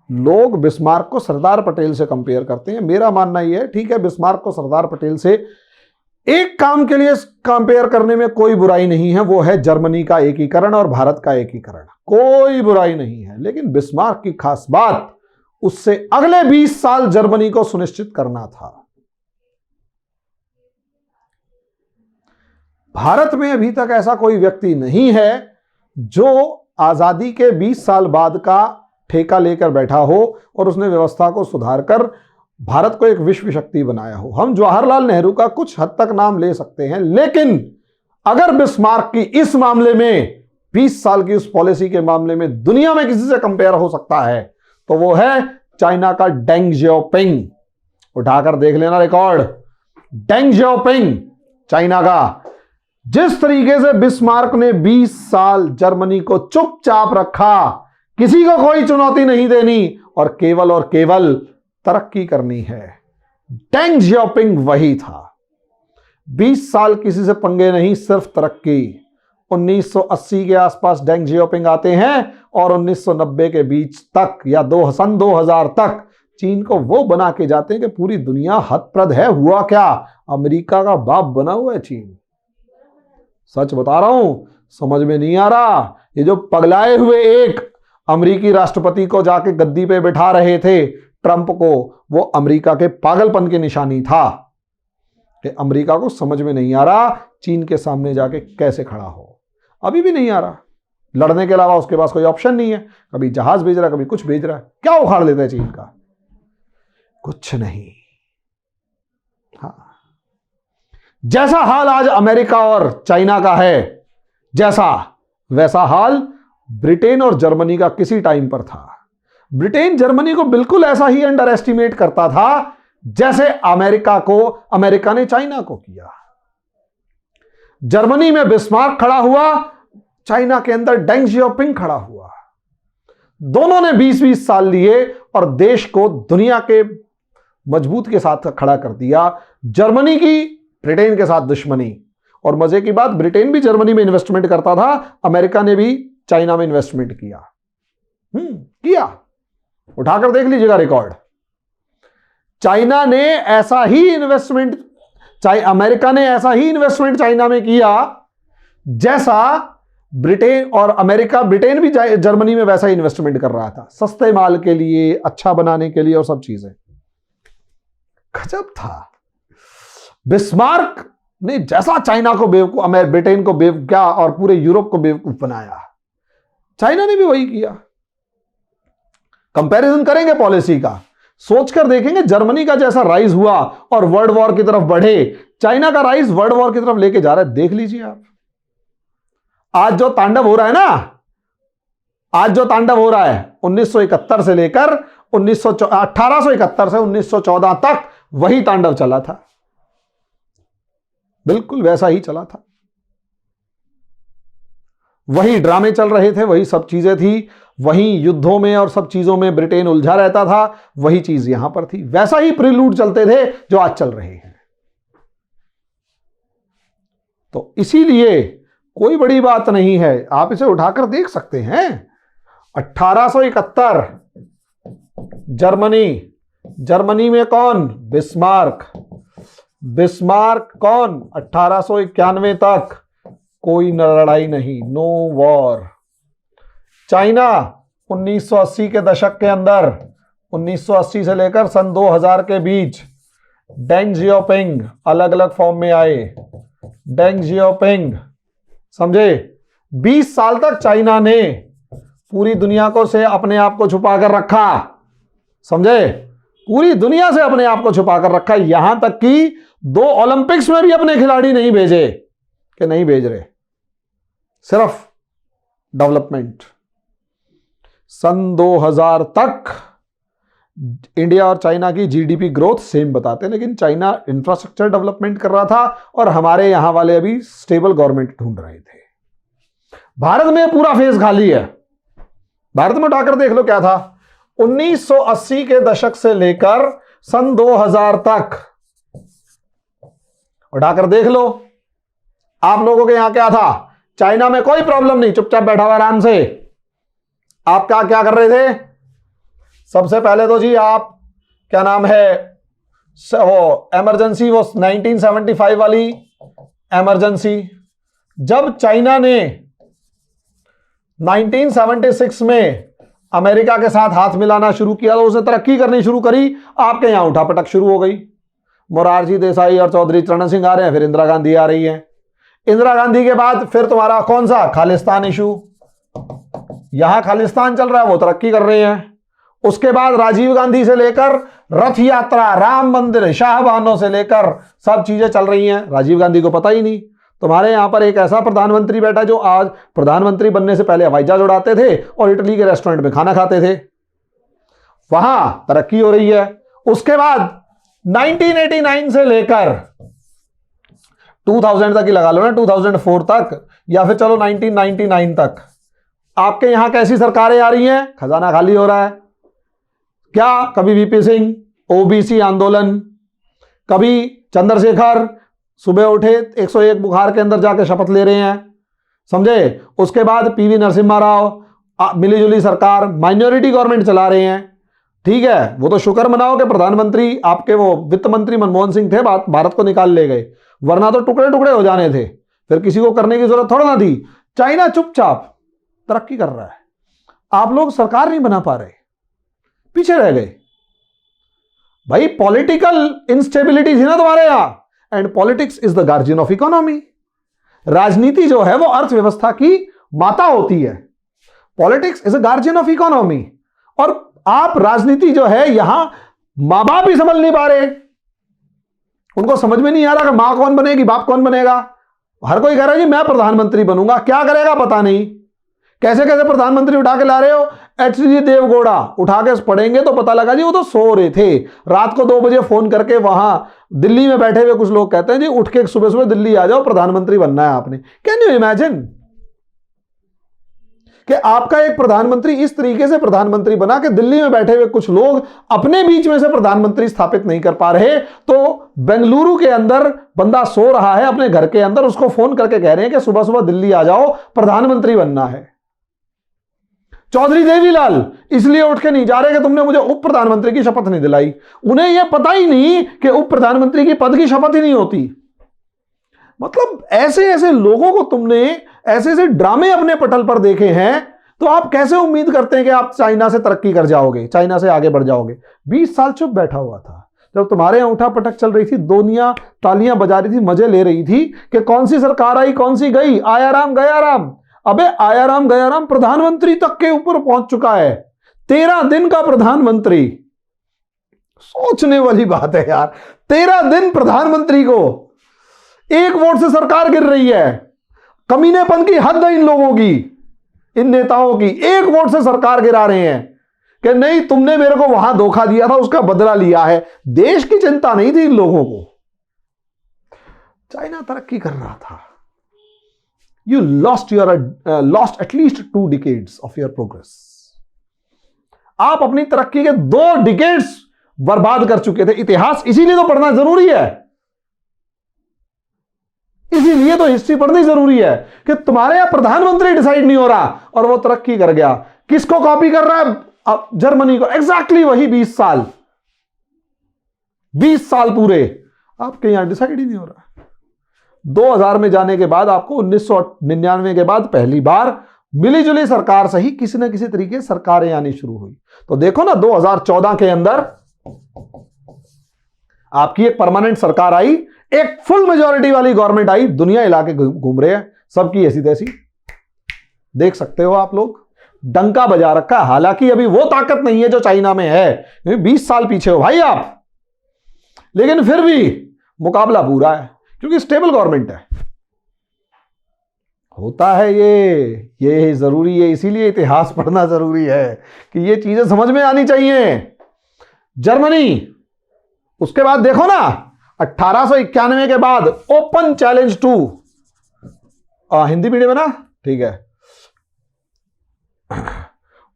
लोग बिस्मार्क को सरदार पटेल से कंपेयर करते हैं। मेरा मानना यह है, ठीक है, बिस्मार्क को सरदार पटेल से एक काम के लिए कंपेयर करने में कोई बुराई नहीं है, वो है जर्मनी का एकीकरण और भारत का एकीकरण, कोई बुराई नहीं है। लेकिन बिस्मार्क की खास बात, उससे अगले 20 साल जर्मनी को सुनिश्चित करना था। भारत में अभी तक ऐसा कोई व्यक्ति नहीं है जो आजादी के 20 साल बाद का ठेका लेकर बैठा हो और उसने व्यवस्था को सुधारकर भारत को एक विश्व शक्ति बनाया हो। हम जवाहरलाल नेहरू का कुछ हद तक नाम ले सकते हैं, लेकिन अगर बिस्मार्क की इस मामले में, 20 साल की उस पॉलिसी के मामले में दुनिया में किसी से कंपेयर हो सकता है तो वो है चाइना का डेंग जियाओपिंग। उठाकर देख लेना रिकॉर्ड, डेंग जियाओपिंग चाइना का। जिस तरीके से बिस्मार्क ने 20 साल जर्मनी को चुपचाप रखा, किसी को कोई चुनौती नहीं देनी और केवल तरक्की करनी है, डेंग जियाओपिंग वही था। 20 साल किसी से पंगे नहीं, सिर्फ तरक्की। 1980 के आसपास डेंग जियाओपिंग आते हैं और 1990 के बीच तक या सन 2000 तक चीन को वो बना के जाते हैं कि पूरी दुनिया हतप्रद है। हुआ क्या? अमेरिका का बाप बना हुआ है चीन। सच बता रहा हूं, समझ में नहीं आ रहा। ये जो पगलाए हुए एक अमेरिकी राष्ट्रपति को जाके गद्दी पे बिठा रहे थे, ट्रंप को, वो अमेरिका के पागलपन की निशानी था कि अमेरिका को समझ में नहीं आ रहा चीन के सामने जाके कैसे खड़ा हो। अभी भी नहीं आ रहा। लड़ने के अलावा उसके पास कोई ऑप्शन नहीं है। कभी जहाज भेज रहा है, कभी कुछ भेज रहा है। क्या उखाड़ लेता है चीन का? कुछ नहीं। हाँ, जैसा हाल आज अमेरिका और चाइना का है, वैसा हाल ब्रिटेन और जर्मनी का किसी टाइम पर था। ब्रिटेन जर्मनी को बिल्कुल ऐसा ही अंडर एस्टिमेट करता था जैसे अमेरिका ने चाइना को किया। जर्मनी में बिस्मार्क खड़ा हुआ, चाइना के अंदर डेंग जियाओपिंग खड़ा हुआ। दोनों ने 20-20 साल लिए और देश को दुनिया के मजबूत के साथ खड़ा कर दिया। जर्मनी की ब्रिटेन के साथ दुश्मनी, और मजे की बात, ब्रिटेन भी जर्मनी में इन्वेस्टमेंट करता था, अमेरिका ने भी चाइना में इन्वेस्टमेंट किया। उठाकर देख लीजिएगा रिकॉर्ड। चाइना ने ऐसा ही इन्वेस्टमेंट, अमेरिका ने ऐसा ही इन्वेस्टमेंट चाइना में किया जैसा ब्रिटेन भी जर्मनी में वैसा ही इन्वेस्टमेंट कर रहा था, सस्ते माल के लिए, अच्छा बनाने के लिए और सब चीजें। गजब था। बिस्मार्क ने जैसा चाइना को बेवकूफ, ब्रिटेन को बेवकूफ और पूरे यूरोप को बेवकूफ बनाया, चाइना ने भी वही किया। कंपैरिजन करेंगे पॉलिसी का, सोचकर देखेंगे जर्मनी का जैसा राइज हुआ और वर्ल्ड वॉर की तरफ बढ़े, चाइना का राइज वर्ल्ड वॉर की तरफ लेके जा रहा है। देख लीजिए आप, आज जो तांडव हो रहा है ना, आज जो तांडव हो रहा है 1971 से लेकर 1871 से 1914 तक वही तांडव चला था, बिल्कुल वैसा ही चला था। वही ड्रामे चल रहे थे, वही सब चीजें थी, वही युद्धों में और सब चीजों में ब्रिटेन उलझा रहता था, वही चीज यहां पर थी। वैसा ही प्रिलूड चलते थे जो आज चल रहे हैं। तो इसीलिए कोई बड़ी बात नहीं है, आप इसे उठाकर देख सकते हैं। 1871 जर्मनी में कौन? बिस्मार्क। बिस्मार्क कौन? 1891 तक कोई लड़ाई नहीं, नो वॉर। चाइना 1980 के दशक के अंदर, 1980 से लेकर सन 2000 के बीच डेंग जियोपिंग अलग अलग फॉर्म में आए। डेंग जियोपिंग, समझे? 20 साल तक चाइना ने पूरी दुनिया को से अपने आप को छुपा कर रखा, समझे? पूरी दुनिया से अपने आप को छुपा कर रखा, यहां तक कि 2 ओलंपिक्स में भी अपने खिलाड़ी नहीं भेजे, कि नहीं भेज रहे, सिर्फ डेवलपमेंट। सन 2000 तक इंडिया और चाइना की जीडीपी ग्रोथ सेम बताते हैं, लेकिन चाइना इंफ्रास्ट्रक्चर डेवलपमेंट कर रहा था और हमारे यहां वाले अभी स्टेबल गवर्नमेंट ढूंढ रहे थे। भारत में पूरा फेज खाली है। भारत में उठाकर देख लो क्या था 1980 के दशक से लेकर सन 2000 तक, उठाकर देख लो। आप लोगों के यहां क्या था? चाइना में कोई प्रॉब्लम नहीं, चुपचाप बैठा हुआ आराम से। आप क्या कर रहे थे? सबसे पहले तो जी आप क्या नाम है, वो इमरजेंसी, वो 1975 वाली इमरजेंसी, जब चाइना ने 1976 में अमेरिका के साथ हाथ मिलाना शुरू किया तो उसने तरक्की करनी शुरू करी, आपके यहां उठापटक शुरू हो गई। मोरारजी देसाई और चौधरी चरण सिंह आ रहे हैं, फिर इंदिरा गांधी आ रही है। इंदिरा गांधी के बाद फिर तुम्हारा कौन सा? खालिस्तान इशू। यहां खालिस्तान चल रहा है, वो तरक्की कर रहे हैं। उसके बाद राजीव गांधी से लेकर रथ यात्रा, राम मंदिर, शाहबहानों से लेकर सब चीजें चल रही हैं। राजीव गांधी को पता ही नहीं। तुम्हारे यहां पर एक ऐसा प्रधानमंत्री बैठा जो आज प्रधानमंत्री बनने से पहले हवाई जहाज उड़ाते थे और इटली के रेस्टोरेंट में खाना खाते थे। वहां तरक्की हो रही है। उसके बाद 1989 से लेकर 2000 तक ही लगा लो ना, 2004 तक, या फिर चलो 1999 तक, आपके यहां कैसी सरकारें आ रही हैं? खजाना खाली हो रहा है। क्या? कभी वीपी सिंह, ओबीसी आंदोलन, कभी चंद्रशेखर सुबह उठे 101 बुखार के अंदर जाके शपथ ले रहे हैं, समझे? उसके बाद पीवी नरसिम्हा राव, मिलीजुली सरकार, माइनॉरिटी गवर्नमेंट चला रहे हैं। ठीक है, वो तो शुक्र मनाओ कि प्रधानमंत्री आपके वो वित्त मंत्री मनमोहन सिंह थे, भारत को निकाल ले गए, वरना तो टुकड़े टुकड़े हो जाने थे, फिर किसी को करने की जरूरत थोड़ा ना थी। चाइना चुपचाप तरक्की कर रहा है, आप लोग सरकार नहीं बना पा रहे, पीछे रह गए। भाई पॉलिटिकल इंस्टेबिलिटी थी ना तुम्हारे यहां, and politics is the guardian of economy. राजनीति जो है वो अर्थव्यवस्था की माता होती है। Politics is a guardian of economy. और आप राजनीति जो है यहां मां बाप भी समझ नहीं पा रहे, उनको समझ में नहीं आ रहा कि मां कौन बनेगी, बाप कौन बनेगा। हर कोई कह रहा है जी मैं प्रधानमंत्री बनूंगा, क्या करेगा पता नहीं। कैसे कैसे प्रधानमंत्री उठा के ला रहे हो। एचडी देवगौड़ा उठा के पढ़ेंगे तो पता लगा जी वो तो सो रहे थे। रात को 2 बजे फोन करके वहां दिल्ली में बैठे हुए कुछ लोग कहते हैं जी उठ के सुबह सुबह दिल्ली आ जाओ, प्रधानमंत्री बनना है आपने। कैन यू इमेजिन कि आपका एक प्रधानमंत्री इस तरीके से प्रधानमंत्री बना कि दिल्ली में बैठे हुए कुछ लोग अपने बीच में से प्रधानमंत्री स्थापित नहीं कर पा रहे, तो बेंगलुरु के अंदर बंदा सो रहा है अपने घर के अंदर, उसको फोन करके कह रहे हैं कि सुबह सुबह दिल्ली आ जाओ, प्रधानमंत्री बनना है। चौधरी देवीलाल इसलिए उठ के नहीं जा रहे कि तुमने मुझे उप प्रधानमंत्री की शपथ नहीं दिलाई। उन्हें यह पता ही नहीं कि उप प्रधानमंत्री की पद की शपथ ही नहीं होती। मतलब ऐसे ऐसे लोगों को तुमने ऐसे ऐसे ड्रामे अपने पटल पर देखे हैं, तो आप कैसे उम्मीद करते हैं कि आप चाइना से तरक्की कर जाओगे, चाइना से आगे बढ़ जाओगे। 20 साल चुप बैठा हुआ था। जब तुम्हारे यहां उठा पटक चल रही थी, दुनिया तालियां बजा रही थी, मजे ले रही थी कि कौन सी सरकार आई, कौन सी गई, आया राम गया राम। अबे आया राम गया राम, प्रधानमंत्री तक के ऊपर पहुंच चुका है। 13 दिन का प्रधानमंत्री, सोचने वाली बात है यार। 13 दिन प्रधानमंत्री को, एक वोट से सरकार गिर रही है। कमीनेपन की हद है इन लोगों की, इन नेताओं की। एक वोट से सरकार गिरा रहे हैं कि नहीं तुमने मेरे को वहां धोखा दिया था, उसका बदला लिया है। देश की चिंता नहीं थी इन लोगों को। चाइना तरक्की कर रहा था। You lost at least 2 decades of your progress. आप अपनी तरक्की के 2 डिकेड्स बर्बाद कर चुके थे। इतिहास इसीलिए तो पढ़ना जरूरी है, इसीलिए तो हिस्ट्री पढ़नी जरूरी है कि तुम्हारे यहां प्रधानमंत्री डिसाइड नहीं हो रहा और वो तरक्की कर गया। किसको कॉपी कर रहा है? जर्मनी को। एग्जैक्टली वही 20 साल, 20 साल पूरे आपके यहां डिसाइड ही नहीं हो रहा। 2000 में जाने के बाद आपको 1999 के बाद पहली बार मिलीजुली सरकार सही किसी ना किसी तरीके सरकारें आनी शुरू हुई। तो देखो ना 2014 के अंदर आपकी एक परमानेंट सरकार आई, एक फुल मेजॉरिटी वाली गवर्नमेंट आई। दुनिया इलाके घूम रहे हैं, सबकी ऐसी तैसी, देख सकते हो आप लोग। डंका बजा रखा है। हालांकि अभी वो ताकत नहीं है जो चाइना में है, 20 साल पीछे हो भाई आप, लेकिन फिर भी मुकाबला पूरा है क्योंकि स्टेबल गवर्नमेंट है। होता है ये जरूरी है, इसीलिए इतिहास पढ़ना जरूरी है कि ये चीजें समझ में आनी चाहिए। जर्मनी, उसके बाद देखो ना 1891 के बाद open challenge to, Hindi medium है ना, ठीक है।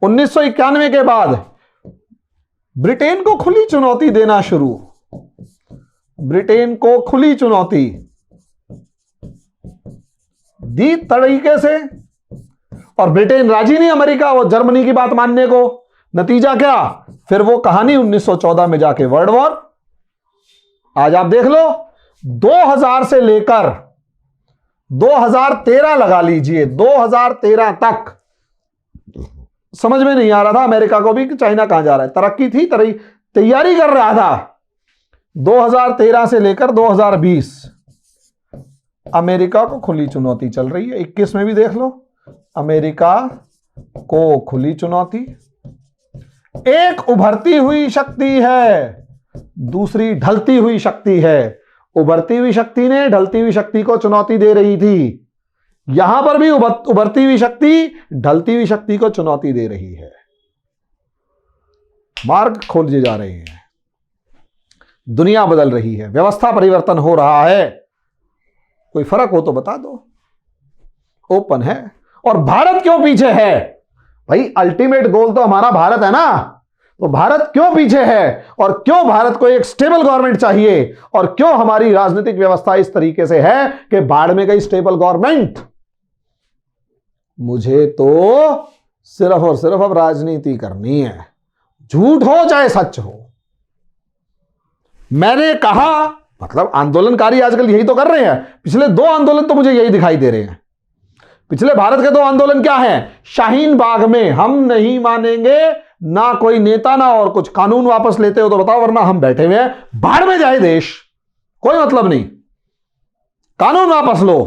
1991 के बाद ब्रिटेन को खुली चुनौती देना शुरू, ब्रिटेन को खुली चुनौती दी तरीके से, और ब्रिटेन राजी नहीं अमेरिका और जर्मनी की बात मानने को। नतीजा क्या? फिर वो कहानी 1914 में जाके वर्ल्ड वॉर। आज आप देख लो 2000 से लेकर 2013 लगा लीजिए, 2013 तक समझ में नहीं आ रहा था अमेरिका को भी कि चाइना कहां जा रहा है। तरक्की थी, तैयारी कर रहा था। 2013 से लेकर 2020 अमेरिका को खुली चुनौती चल रही है। 21 में भी देख लो, अमेरिका को खुली चुनौती। एक उभरती हुई शक्ति है, दूसरी ढलती हुई शक्ति है। उभरती हुई शक्ति ने ढलती हुई शक्ति को चुनौती दे रही थी, यहां पर भी उभरती हुई शक्ति ढलती हुई शक्ति को चुनौती दे रही है। मार्ग खोजे जा रहे हैं, दुनिया बदल रही है, व्यवस्था परिवर्तन हो रहा है। कोई फर्क हो तो बता दो। ओपन है। और भारत क्यों पीछे है भाई? अल्टीमेट गोल तो हमारा भारत है ना, तो भारत क्यों पीछे है और क्यों भारत को एक स्टेबल गवर्नमेंट चाहिए और क्यों हमारी राजनीतिक व्यवस्था इस तरीके से है कि बाढ़ में गई स्टेबल गवर्नमेंट। मुझे तो सिर्फ और सिर्फ अब राजनीति करनी है, झूठ हो चाहे सच हो। मैंने कहा, मतलब आंदोलनकारी आजकल यही तो कर रहे हैं। पिछले 2 आंदोलन तो मुझे यही दिखाई दे रहे हैं। पिछले भारत के 2 आंदोलन क्या हैं? शाहीन बाग में हम नहीं मानेंगे, ना कोई नेता ना और कुछ। कानून वापस लेते हो तो बताओ, वरना हम बैठे हुए हैं, बाढ़ में जाए देश, कोई मतलब नहीं। कानून वापस लो।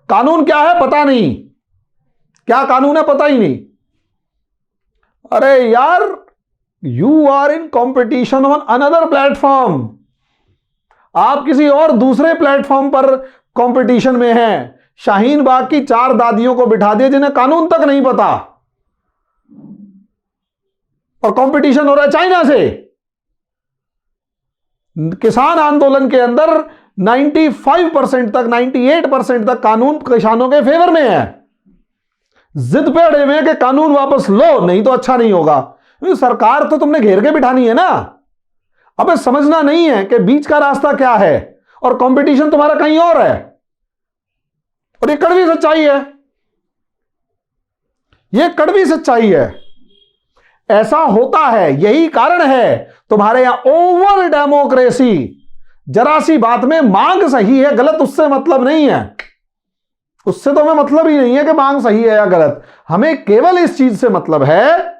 कानून क्या है पता नहीं, क्या कानून है पता ही नहीं। अरे यार, you are in competition on another platform. आप किसी और दूसरे प्लेटफॉर्म पर कंपटीशन में हैं। शाहीन बाग की 4 दादियों को बिठा दिए जिन्हें कानून तक नहीं पता, और कंपटीशन हो रहा है चाइना से। किसान आंदोलन के अंदर 95% तक, 98% तक कानून किसानों के फेवर में है। जिद पे अड़े हुए हैं कि कानून वापस लो, नहीं तो अच्छा नहीं होगा। सरकार तो तुमने घेर के बिठानी है ना। अबे समझना नहीं है कि बीच का रास्ता क्या है और कंपटीशन तुम्हारा कहीं और है। और ये कड़वी सच्चाई है, ये कड़वी सच्चाई है। ऐसा होता है, यही कारण है तुम्हारे यहां ओवर डेमोक्रेसी। जरा सी बात में मांग सही है गलत, उससे मतलब नहीं है। उससे तो हमें मतलब ही नहीं है कि मांग सही है या गलत। हमें केवल इस चीज से मतलब है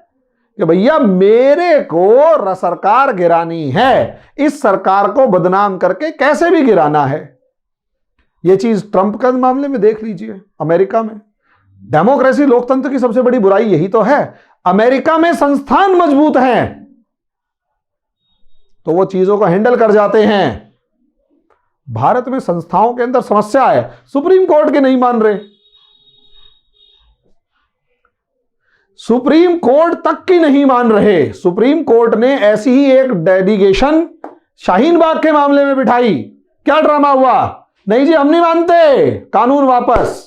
कि भैया मेरे को सरकार गिरानी है, इस सरकार को बदनाम करके कैसे भी गिराना है। यह चीज ट्रंप के मामले में देख लीजिए, अमेरिका में डेमोक्रेसी, लोकतंत्र की सबसे बड़ी बुराई यही तो है। अमेरिका में संस्थान मजबूत हैं तो वो चीजों को हैंडल कर जाते हैं। भारत में संस्थाओं के अंदर समस्या है, सुप्रीम कोर्ट के नहीं मान रहे, सुप्रीम कोर्ट तक की नहीं मान रहे। सुप्रीम कोर्ट ने ऐसी ही एक डेलीगेशन शाहीन बाग के मामले में बिठाई, क्या ड्रामा हुआ, नहीं जी हम नहीं मानते, कानून वापस।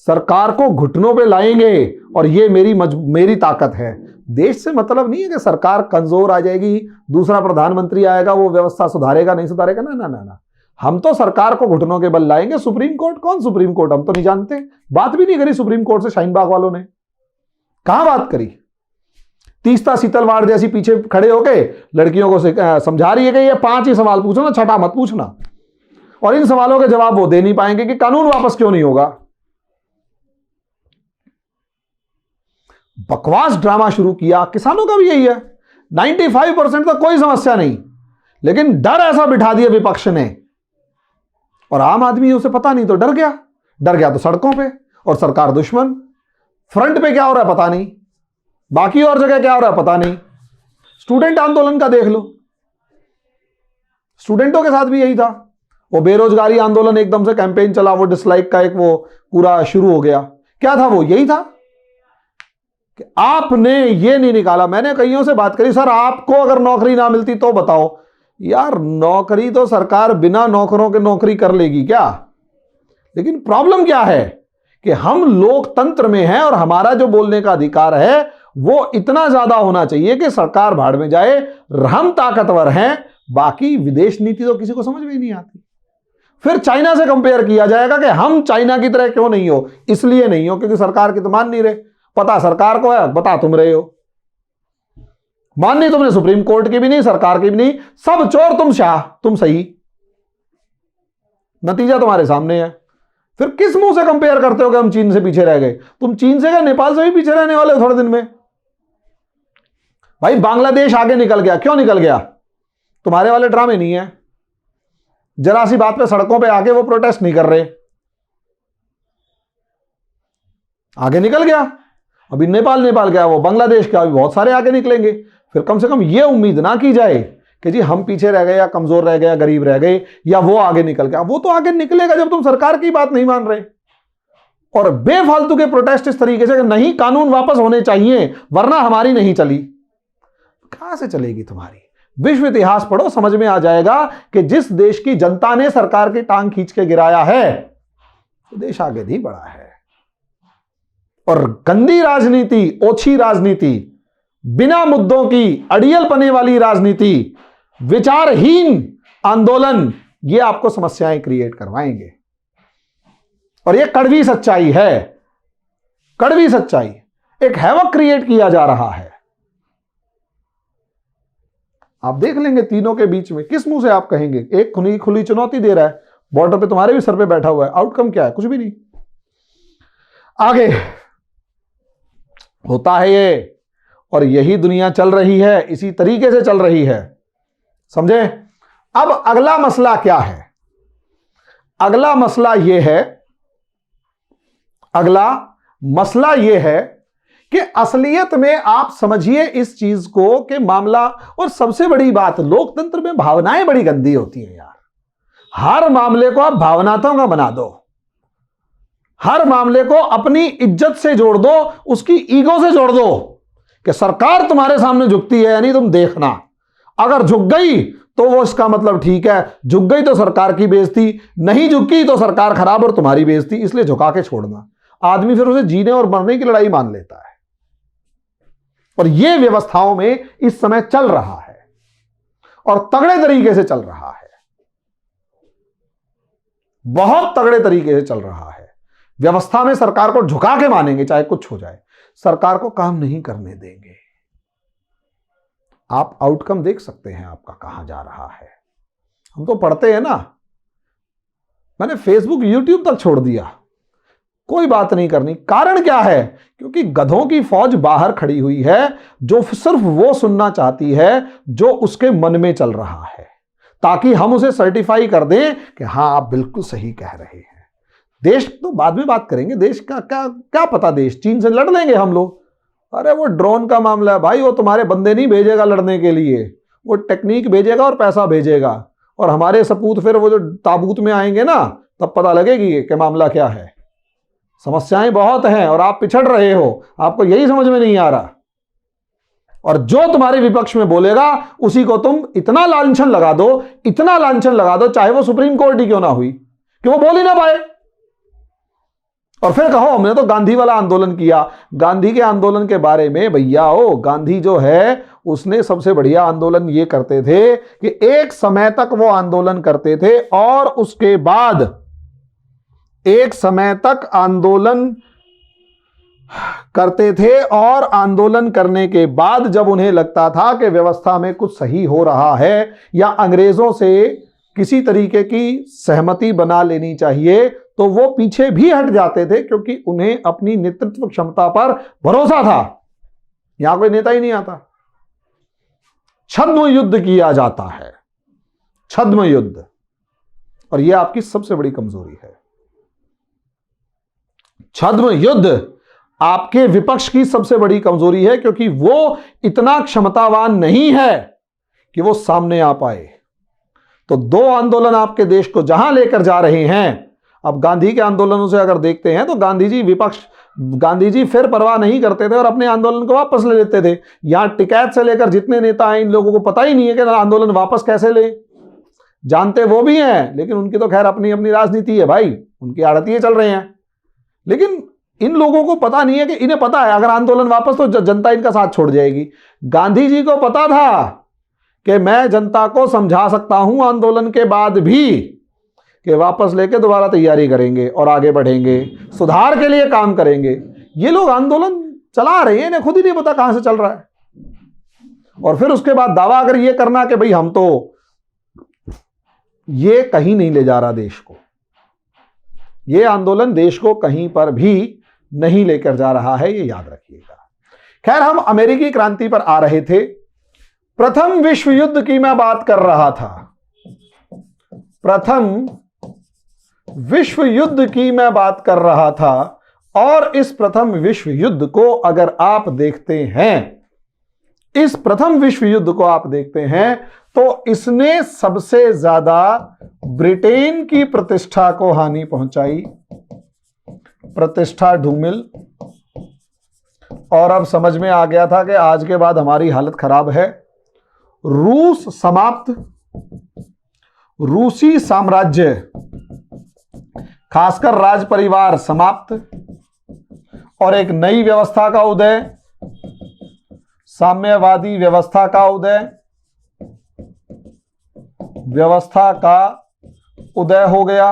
सरकार को घुटनों पे लाएंगे और ये मेरी ताकत है। देश से मतलब नहीं है कि सरकार कमजोर आ जाएगी, दूसरा प्रधानमंत्री आएगा वो व्यवस्था सुधारेगा नहीं सुधारेगा, ना ना ना ना, हम तो सरकार को घुटनों के बल लाएंगे। सुप्रीम कोर्ट कौन, सुप्रीम कोर्ट हम तो नहीं जानते, बात भी नहीं करी सुप्रीम कोर्ट से शाहीन बाग वालों ने, कहां बात करी। तीस्ता शीतलवाड़ जैसी पीछे खड़े होके लड़कियों को समझा रही है कि ये 5 ही सवाल पूछो ना, छठा मत पूछना, और इन सवालों के जवाब वो दे नहीं पाएंगे कि कानून वापस क्यों नहीं होगा। बकवास ड्रामा शुरू किया। किसानों का भी यही है, 95% तो कोई समस्या नहीं, लेकिन डर ऐसा बिठा दिया विपक्ष ने, और आम आदमी उसे पता नहीं तो डर गया तो सड़कों पे, और सरकार दुश्मन। फ्रंट पे क्या हो रहा है पता नहीं, बाकी और जगह क्या हो रहा है पता नहीं। स्टूडेंट आंदोलन का देख लो, स्टूडेंटों के साथ भी यही था, वो बेरोजगारी आंदोलन एकदम से कैंपेन चला, वो डिसलाइक का एक वो पूरा शुरू हो गया। क्या था वो, यही था कि आपने ये नहीं निकाला। मैंने कईयों से बात करी, सर आपको अगर नौकरी ना मिलती तो बताओ। यार नौकरी तो सरकार बिना नौकरों के नौकरी कर लेगी क्या, लेकिन प्रॉब्लम क्या है कि हम लोकतंत्र में हैं और हमारा जो बोलने का अधिकार है वो इतना ज्यादा होना चाहिए कि सरकार भाड़ में जाए, हम ताकतवर हैं। बाकी विदेश नीति तो किसी को समझ में ही नहीं आती। फिर चाइना से कंपेयर किया जाएगा कि हम चाइना की तरह क्यों नहीं हो, इसलिए नहीं हो क्योंकि सरकार की तो मान नहीं रहे। पता सरकार को है, बता तुम रहे हो, माननी तुमने सुप्रीम कोर्ट की भी नहीं, सरकार की भी नहीं, सब चोर तुम शाह, तुम सही, नतीजा तुम्हारे सामने है। फिर किस मुंह से कंपेयर करते हो कि हम चीन से पीछे रह गए। तुम चीन से क्या नेपाल से भी पीछे रहने वाले हो थोड़े दिन में। भाई बांग्लादेश आगे निकल गया, क्यों निकल गया, तुम्हारे वाले ड्रामे नहीं है। जरा सी बात पे सड़कों पे आके वो प्रोटेस्ट नहीं कर रहे, आगे निकल गया। अभी नेपाल गया, वो बांग्लादेश का, अभी बहुत सारे आगे निकलेंगे। फिर कम से कम ये उम्मीद ना की जाए कि जी हम पीछे रह गए या कमजोर रह गए या गरीब रह गए या वो आगे निकल गया। वो तो आगे निकलेगा जब तुम सरकार की बात नहीं मान रहे। और बेफालतू के प्रोटेस्ट इस तरीके से कि नहीं कानून वापस होने चाहिए वरना हमारी नहीं चली, कहां से चलेगी तुम्हारी। विश्व इतिहास पढ़ो, समझ में आ जाएगा कि जिस देश की जनता ने सरकार की टांग खींच के गिराया है तो देश आगे नहीं बढ़ा है। और गंदी राजनीति, ओछी राजनीति, बिना मुद्दों की अड़ियल पने वाली राजनीति, विचारहीन आंदोलन, ये आपको समस्याएं क्रिएट करवाएंगे। और ये कड़वी सच्चाई है, कड़वी सच्चाई। एक हैवक क्रिएट किया जा रहा है। आप देख लेंगे तीनों के बीच में, किस मुंह से आप कहेंगे। एक खुली चुनौती दे रहा है, बॉर्डर पे तुम्हारे भी सर पे बैठा हुआ है, आउटकम क्या है, कुछ भी नहीं। आगे होता है ये, और यही दुनिया चल रही है, इसी तरीके से चल रही है, समझे। अब अगला मसला क्या है, अगला मसला यह है कि असलियत में आप समझिए इस चीज को कि मामला, और सबसे बड़ी बात, लोकतंत्र में भावनाएं बड़ी गंदी होती हैं यार। हर मामले को आप भावनात्मक का बना दो, हर मामले को अपनी इज्जत से जोड़ दो, उसकी ईगो से जोड़ दो कि सरकार तुम्हारे सामने झुकती है, यानी तुम देखना, अगर झुक गई तो वो इसका मतलब ठीक है, झुक गई तो सरकार की बेइज्जती, नहीं झुकी तो सरकार खराब और तुम्हारी बेइज्जती, इसलिए झुका के छोड़ना। आदमी फिर उसे जीने और मरने की लड़ाई मान लेता है। और यह व्यवस्थाओं में इस समय चल रहा है और तगड़े तरीके से चल रहा है, बहुत तगड़े तरीके से चल रहा है। व्यवस्था में सरकार को झुका के मानेंगे चाहे कुछ हो जाए, सरकार को काम नहीं करने देंगे। आप आउटकम देख सकते हैं आपका कहां जा रहा है। हम तो पढ़ते हैं ना, मैंने फेसबुक यूट्यूब तक छोड़ दिया, कोई बात नहीं करनी। कारण क्या है, क्योंकि गधों की फौज बाहर खड़ी हुई है जो सिर्फ वो सुनना चाहती है जो उसके मन में चल रहा है, ताकि हम उसे सर्टिफाई कर दें कि हां आप बिल्कुल सही कह रहे हैं। देश तो बाद में बात करेंगे, देश का क्या क्या पता, देश चीन से लड़ लेंगे हम लोग। अरे वो ड्रोन का मामला है भाई, वो तुम्हारे बंदे नहीं भेजेगा लड़ने के लिए, वो टेक्निक भेजेगा और पैसा भेजेगा, और हमारे सपूत फिर वो जो ताबूत में आएंगे ना, तब पता लगेगी कि मामला क्या है। समस्याएं बहुत हैं और आप पिछड़ रहे हो, आपको यही समझ में नहीं आ रहा। और जो तुम्हारे विपक्ष में बोलेगा उसी को तुम इतना लांछन लगा दो, इतना लांछन लगा दो, चाहे वो सुप्रीम कोर्ट ही क्यों ना हुई, कि वो बोल ही ना पाए। और फिर कहो हमने तो गांधी वाला आंदोलन किया। गांधी के आंदोलन के बारे में भैया हो, गांधी जो है उसने सबसे बढ़िया आंदोलन ये करते थे कि एक समय तक वो आंदोलन करते थे, और उसके बाद एक समय तक आंदोलन करते थे, और आंदोलन करने के बाद जब उन्हें लगता था कि व्यवस्था में कुछ सही हो रहा है या अंग्रेजों से किसी तरीके की सहमति बना लेनी चाहिए, तो वो पीछे भी हट जाते थे, क्योंकि उन्हें अपनी नेतृत्व क्षमता पर भरोसा था। यहां कोई नेता ही नहीं आता, छद्म युद्ध किया जाता है, छद्म युद्ध। और यह आपकी सबसे बड़ी कमजोरी है। छद्म युद्ध आपके विपक्ष की सबसे बड़ी कमजोरी है, क्योंकि वो इतना क्षमतावान नहीं है कि वो सामने आ पाए। तो दो आंदोलन आपके देश को जहां लेकर जा रहे हैं, अब गांधी के आंदोलनों से अगर देखते हैं तो गांधी जी फिर परवाह नहीं करते थे और अपने आंदोलन को वापस ले लेते थे। यहां टिकैत से लेकर जितने नेता हैं, इन लोगों को पता ही नहीं है कि आंदोलन वापस कैसे ले। जानते वो भी हैं, लेकिन उनकी तो खैर अपनी अपनी राजनीति है भाई, उनकी आड़तिये चल रहे हैं। लेकिन इन लोगों को पता नहीं है कि इन्हें पता है अगर आंदोलन वापस तो जनता इनका साथ छोड़ जाएगी। गांधी जी को पता था कि मैं जनता को समझा सकता हूं आंदोलन के बाद भी कि वापस लेके दोबारा तैयारी करेंगे और आगे बढ़ेंगे, सुधार के लिए काम करेंगे। ये लोग आंदोलन चला रहे हैं, इन्हें खुद ही नहीं पता कहां से चल रहा है। और फिर उसके बाद दावा अगर ये करना कि भाई हम तो, ये कहीं नहीं ले जा रहा देश को, ये आंदोलन देश को कहीं पर भी नहीं लेकर जा रहा है, ये याद रखिएगा। खैर, हम अमेरिकी क्रांति पर आ रहे थे। प्रथम विश्व युद्ध की मैं बात कर रहा था, प्रथम विश्व युद्ध की मैं बात कर रहा था। और इस प्रथम विश्व युद्ध को अगर आप देखते हैं, इस प्रथम विश्व युद्ध को आप देखते हैं, तो इसने सबसे ज्यादा ब्रिटेन की प्रतिष्ठा को हानि पहुंचाई, प्रतिष्ठा ढूमिल। और अब समझ में आ गया था कि आज के बाद हमारी हालत खराब है। रूस समाप्त, रूसी साम्राज्य खासकर राज परिवार समाप्त, और एक नई व्यवस्था का उदय, साम्यवादी व्यवस्था का उदय, व्यवस्था का उदय हो गया।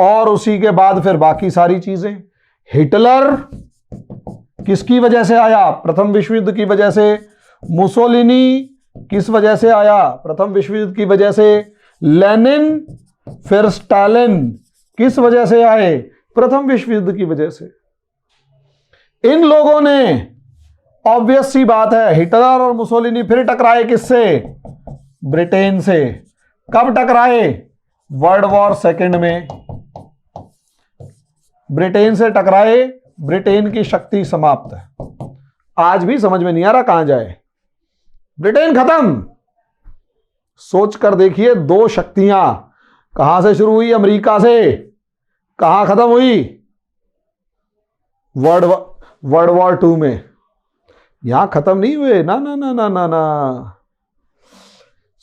और उसी के बाद फिर बाकी सारी चीजें। हिटलर किसकी वजह से आया? प्रथम विश्व युद्ध की वजह से। मुसोलिनी किस वजह से आया? प्रथम विश्व युद्ध की वजह से। लेनिन फिर स्टालिन किस वजह से आए? प्रथम विश्व युद्ध की वजह से। इन लोगों ने, ऑब्वियस सी बात है, हिटलर और मुसोलिनी फिर टकराए किससे? ब्रिटेन से। कब टकराए? वर्ल्ड वॉर सेकेंड में ब्रिटेन से टकराए। ब्रिटेन की शक्ति समाप्त है। आज भी समझ में नहीं आ रहा कहां जाए। ब्रिटेन खत्म। सोच कर देखिए, दो शक्तियां कहां से शुरू हुई? अमेरिका से। कहां खत्म हुई? वर्ल्ड वॉर 2 में। यहां खत्म नहीं हुए, ना ना ना ना ना ना।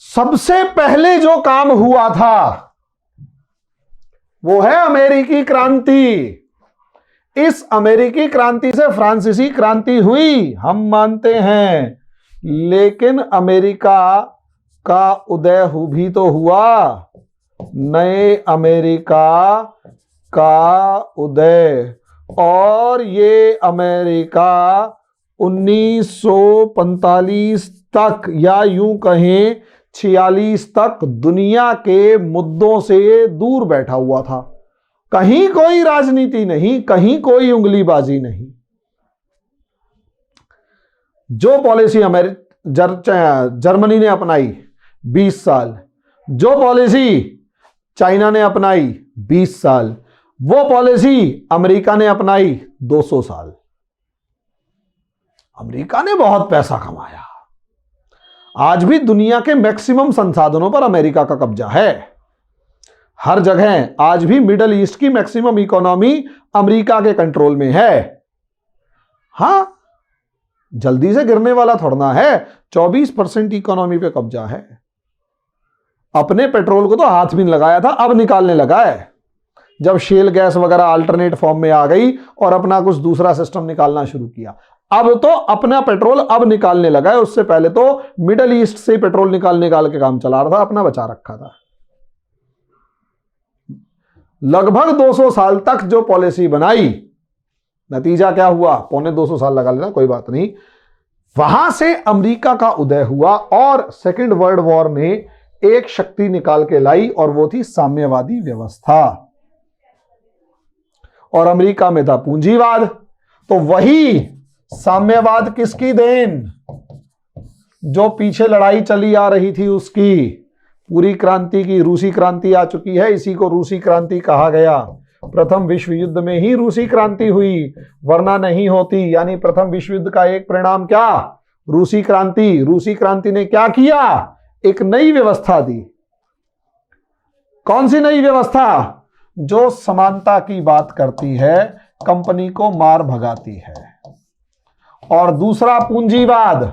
सबसे पहले जो काम हुआ था वो है अमेरिकी क्रांति। इस अमेरिकी क्रांति से फ्रांसीसी क्रांति हुई, हम मानते हैं, लेकिन अमेरिका का उदय भी तो हुआ। नए अमेरिका का उदय। और ये अमेरिका 1945 तक, या यूं कहें 46 तक, दुनिया के मुद्दों से दूर बैठा हुआ था। कहीं कोई राजनीति नहीं, कहीं कोई उंगलीबाजी नहीं। जो पॉलिसी जर्मनी ने अपनाई 20 साल, जो पॉलिसी चाइना ने अपनाई 20 साल, वो पॉलिसी अमेरिका ने अपनाई 200 साल। अमेरिका ने बहुत पैसा कमाया। आज भी दुनिया के मैक्सिमम संसाधनों पर अमेरिका का कब्जा है। हर जगह आज भी मिडिल ईस्ट की मैक्सिमम इकोनॉमी अमेरिका के कंट्रोल में है। हां, जल्दी से गिरने वाला थोड़ा है। 24% इकोनॉमी पे कब्जा है। अपने पेट्रोल को तो हाथ भी नहीं लगाया था, अब निकालने लगा है जब शेल गैस वगैरह अल्टरनेट फॉर्म में आ गई और अपना कुछ दूसरा सिस्टम निकालना शुरू किया। अब तो अपना पेट्रोल अब निकालने लगा है। उससे पहले तो मिडिल ईस्ट से पेट्रोल निकाल के काम चला रहा था, अपना बचा रखा था। लगभग 200 साल तक जो पॉलिसी बनाई, नतीजा क्या हुआ? पौने 200 साल लगा लेना, कोई बात नहीं। वहां से अमेरिका का उदय हुआ और सेकेंड वर्ल्ड वॉर ने एक शक्ति निकाल के लाई और वो थी साम्यवादी व्यवस्था। और अमेरिका में था पूंजीवाद। तो वही साम्यवाद किसकी देन? जो पीछे लड़ाई चली आ रही थी उसकी। पूरी क्रांति की रूसी क्रांति आ चुकी है, इसी को रूसी क्रांति कहा गया। प्रथम विश्व युद्ध में ही रूसी क्रांति हुई, वरना नहीं होती। यानी प्रथम विश्व युद्ध का एक परिणाम क्या? रूसी क्रांति। रूसी क्रांति ने क्या किया? एक नई व्यवस्था दी। कौन सी नई व्यवस्था? जो समानता की बात करती है, कंपनी को मार भगाती है। और दूसरा पूंजीवाद,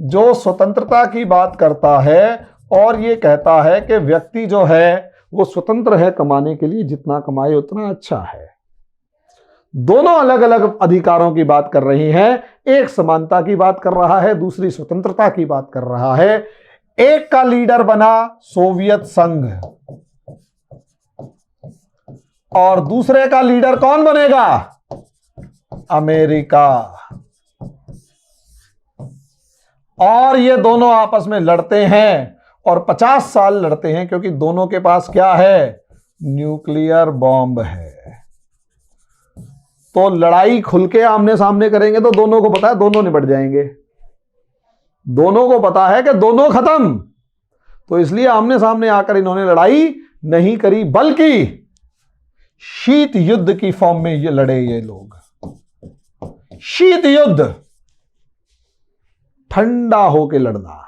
जो स्वतंत्रता की बात करता है और ये कहता है कि व्यक्ति जो है वो स्वतंत्र है कमाने के लिए, जितना कमाए उतना अच्छा है। दोनों अलग अलग अधिकारों की बात कर रही हैं। एक समानता की बात कर रहा है, दूसरी स्वतंत्रता की बात कर रहा है। एक का लीडर बना सोवियत संघ और दूसरे का लीडर कौन बनेगा? अमेरिका। और ये दोनों आपस में लड़ते हैं और 50 साल लड़ते हैं, क्योंकि दोनों के पास क्या है? न्यूक्लियर बॉम्ब है। तो लड़ाई खुल के आमने सामने करेंगे तो दोनों को पता है दोनों निपट जाएंगे। दोनों को पता है कि दोनों खत्म। तो इसलिए आमने सामने आकर इन्होंने लड़ाई नहीं करी, बल्कि शीत युद्ध की फॉर्म में ये लड़े। ये लोग शीत युद्ध, ठंडा होके लड़ना,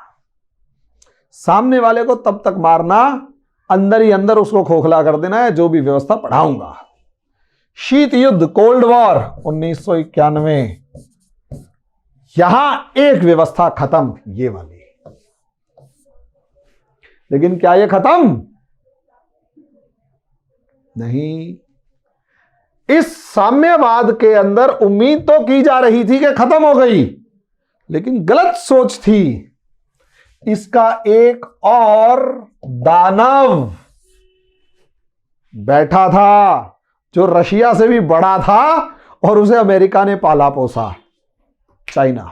सामने वाले को तब तक मारना, अंदर ही अंदर उसको खोखला कर देना है, जो भी व्यवस्था पढ़ाऊंगा। शीत युद्ध, कोल्ड वॉर 1991। यहां एक व्यवस्था खत्म, ये वाली। लेकिन क्या ये खत्म? नहीं। इस साम्यवाद के अंदर उम्मीद तो की जा रही थी कि खत्म हो गई, लेकिन गलत सोच थी। इसका एक और दानव बैठा था, जो रशिया से भी बड़ा था और उसे अमेरिका ने पाला पोसा, चाइना।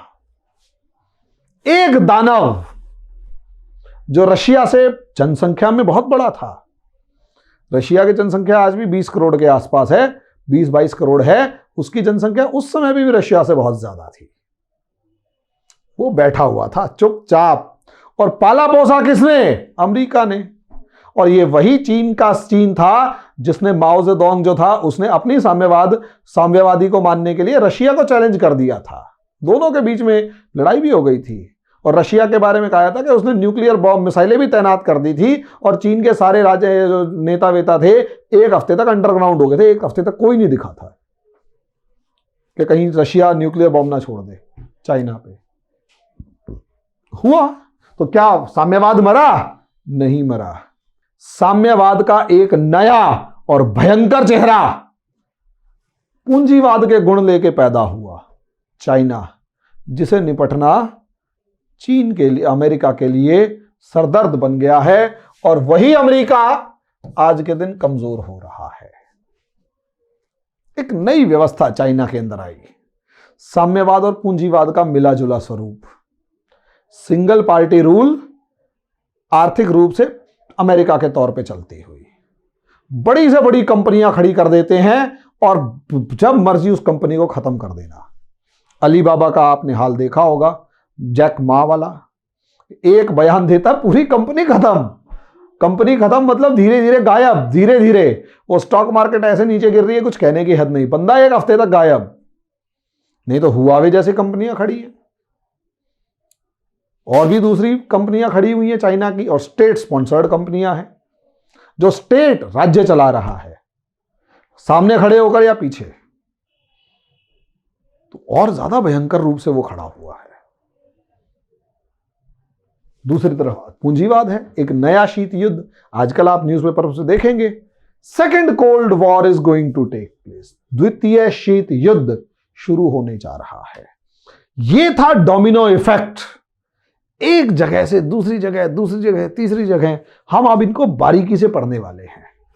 एक दानव जो रशिया से जनसंख्या में बहुत बड़ा था। रशिया की जनसंख्या आज भी 20 करोड़ के आसपास है, 20-22 करोड़ है। उसकी जनसंख्या उस समय भी रशिया से बहुत ज्यादा थी। वो बैठा हुआ था चुपचाप, और पाला पोसा किसने? अमेरिका ने। और ये वही चीन था जिसने माओ जेडोंग जो था, उसने अपनी साम्यवादी को मानने के लिए रशिया को चैलेंज कर दिया था। दोनों के बीच में लड़ाई भी हो गई थी और रशिया के बारे में कहा था कि उसने न्यूक्लियर बॉम्ब मिसाइलें भी तैनात कर दी थी। और चीन के सारे राज्य जो नेता वेता थे, एक हफ्ते तक अंडरग्राउंड हो गए थे। एक हफ्ते तक कोई नहीं दिखा था कि कहीं रशिया न्यूक्लियर बॉम्ब ना छोड़ दे चाइना पे। हुआ तो क्या साम्यवाद मरा? नहीं मरा। साम्यवाद का एक नया और भयंकर चेहरा पूंजीवाद के गुण लेके पैदा हुआ, चाइना, जिसे निपटना चीन के लिए, अमेरिका के लिए सरदर्द बन गया है। और वही अमेरिका आज के दिन कमजोर हो रहा है। एक नई व्यवस्था चाइना के अंदर आई, साम्यवाद और पूंजीवाद का मिला जुला स्वरूप। सिंगल पार्टी रूल आर्थिक रूप से अमेरिका के तौर पे चलती हुई, बड़ी से बड़ी कंपनियां खड़ी कर देते हैं और जब मर्जी उस कंपनी को खत्म कर देना। अलीबाबा का आपने हाल देखा होगा, जैक मा वाला एक बयान देता पूरी कंपनी खत्म। कंपनी खत्म मतलब धीरे धीरे गायब, धीरे धीरे। वो स्टॉक मार्केट ऐसे नीचे गिर रही है, कुछ कहने की हद नहीं, बंदा एक हफ्ते तक गायब। नहीं तो हुआवे जैसी कंपनियां खड़ी हैं, और भी दूसरी कंपनियां खड़ी हुई हैं चाइना की, और स्टेट स्पॉन्सर्ड कंपनियां हैं, जो स्टेट राज्य चला रहा है, सामने खड़े होकर या पीछे। तो और ज्यादा भयंकर रूप से वो खड़ा हुआ है। दूसरी तरफ पूंजीवाद है, एक नया शीत युद्ध। आजकल आप न्यूज़पेपर से देखेंगे, second cold war is going to take place, द्वितीय शीत युद्ध शुरू होने जा रहा है। यह था डोमिनो इफेक्ट, एक जगह से दूसरी जगह, दूसरी जगह तीसरी जगह। हम अब इनको बारीकी से पढ़ने वाले हैं।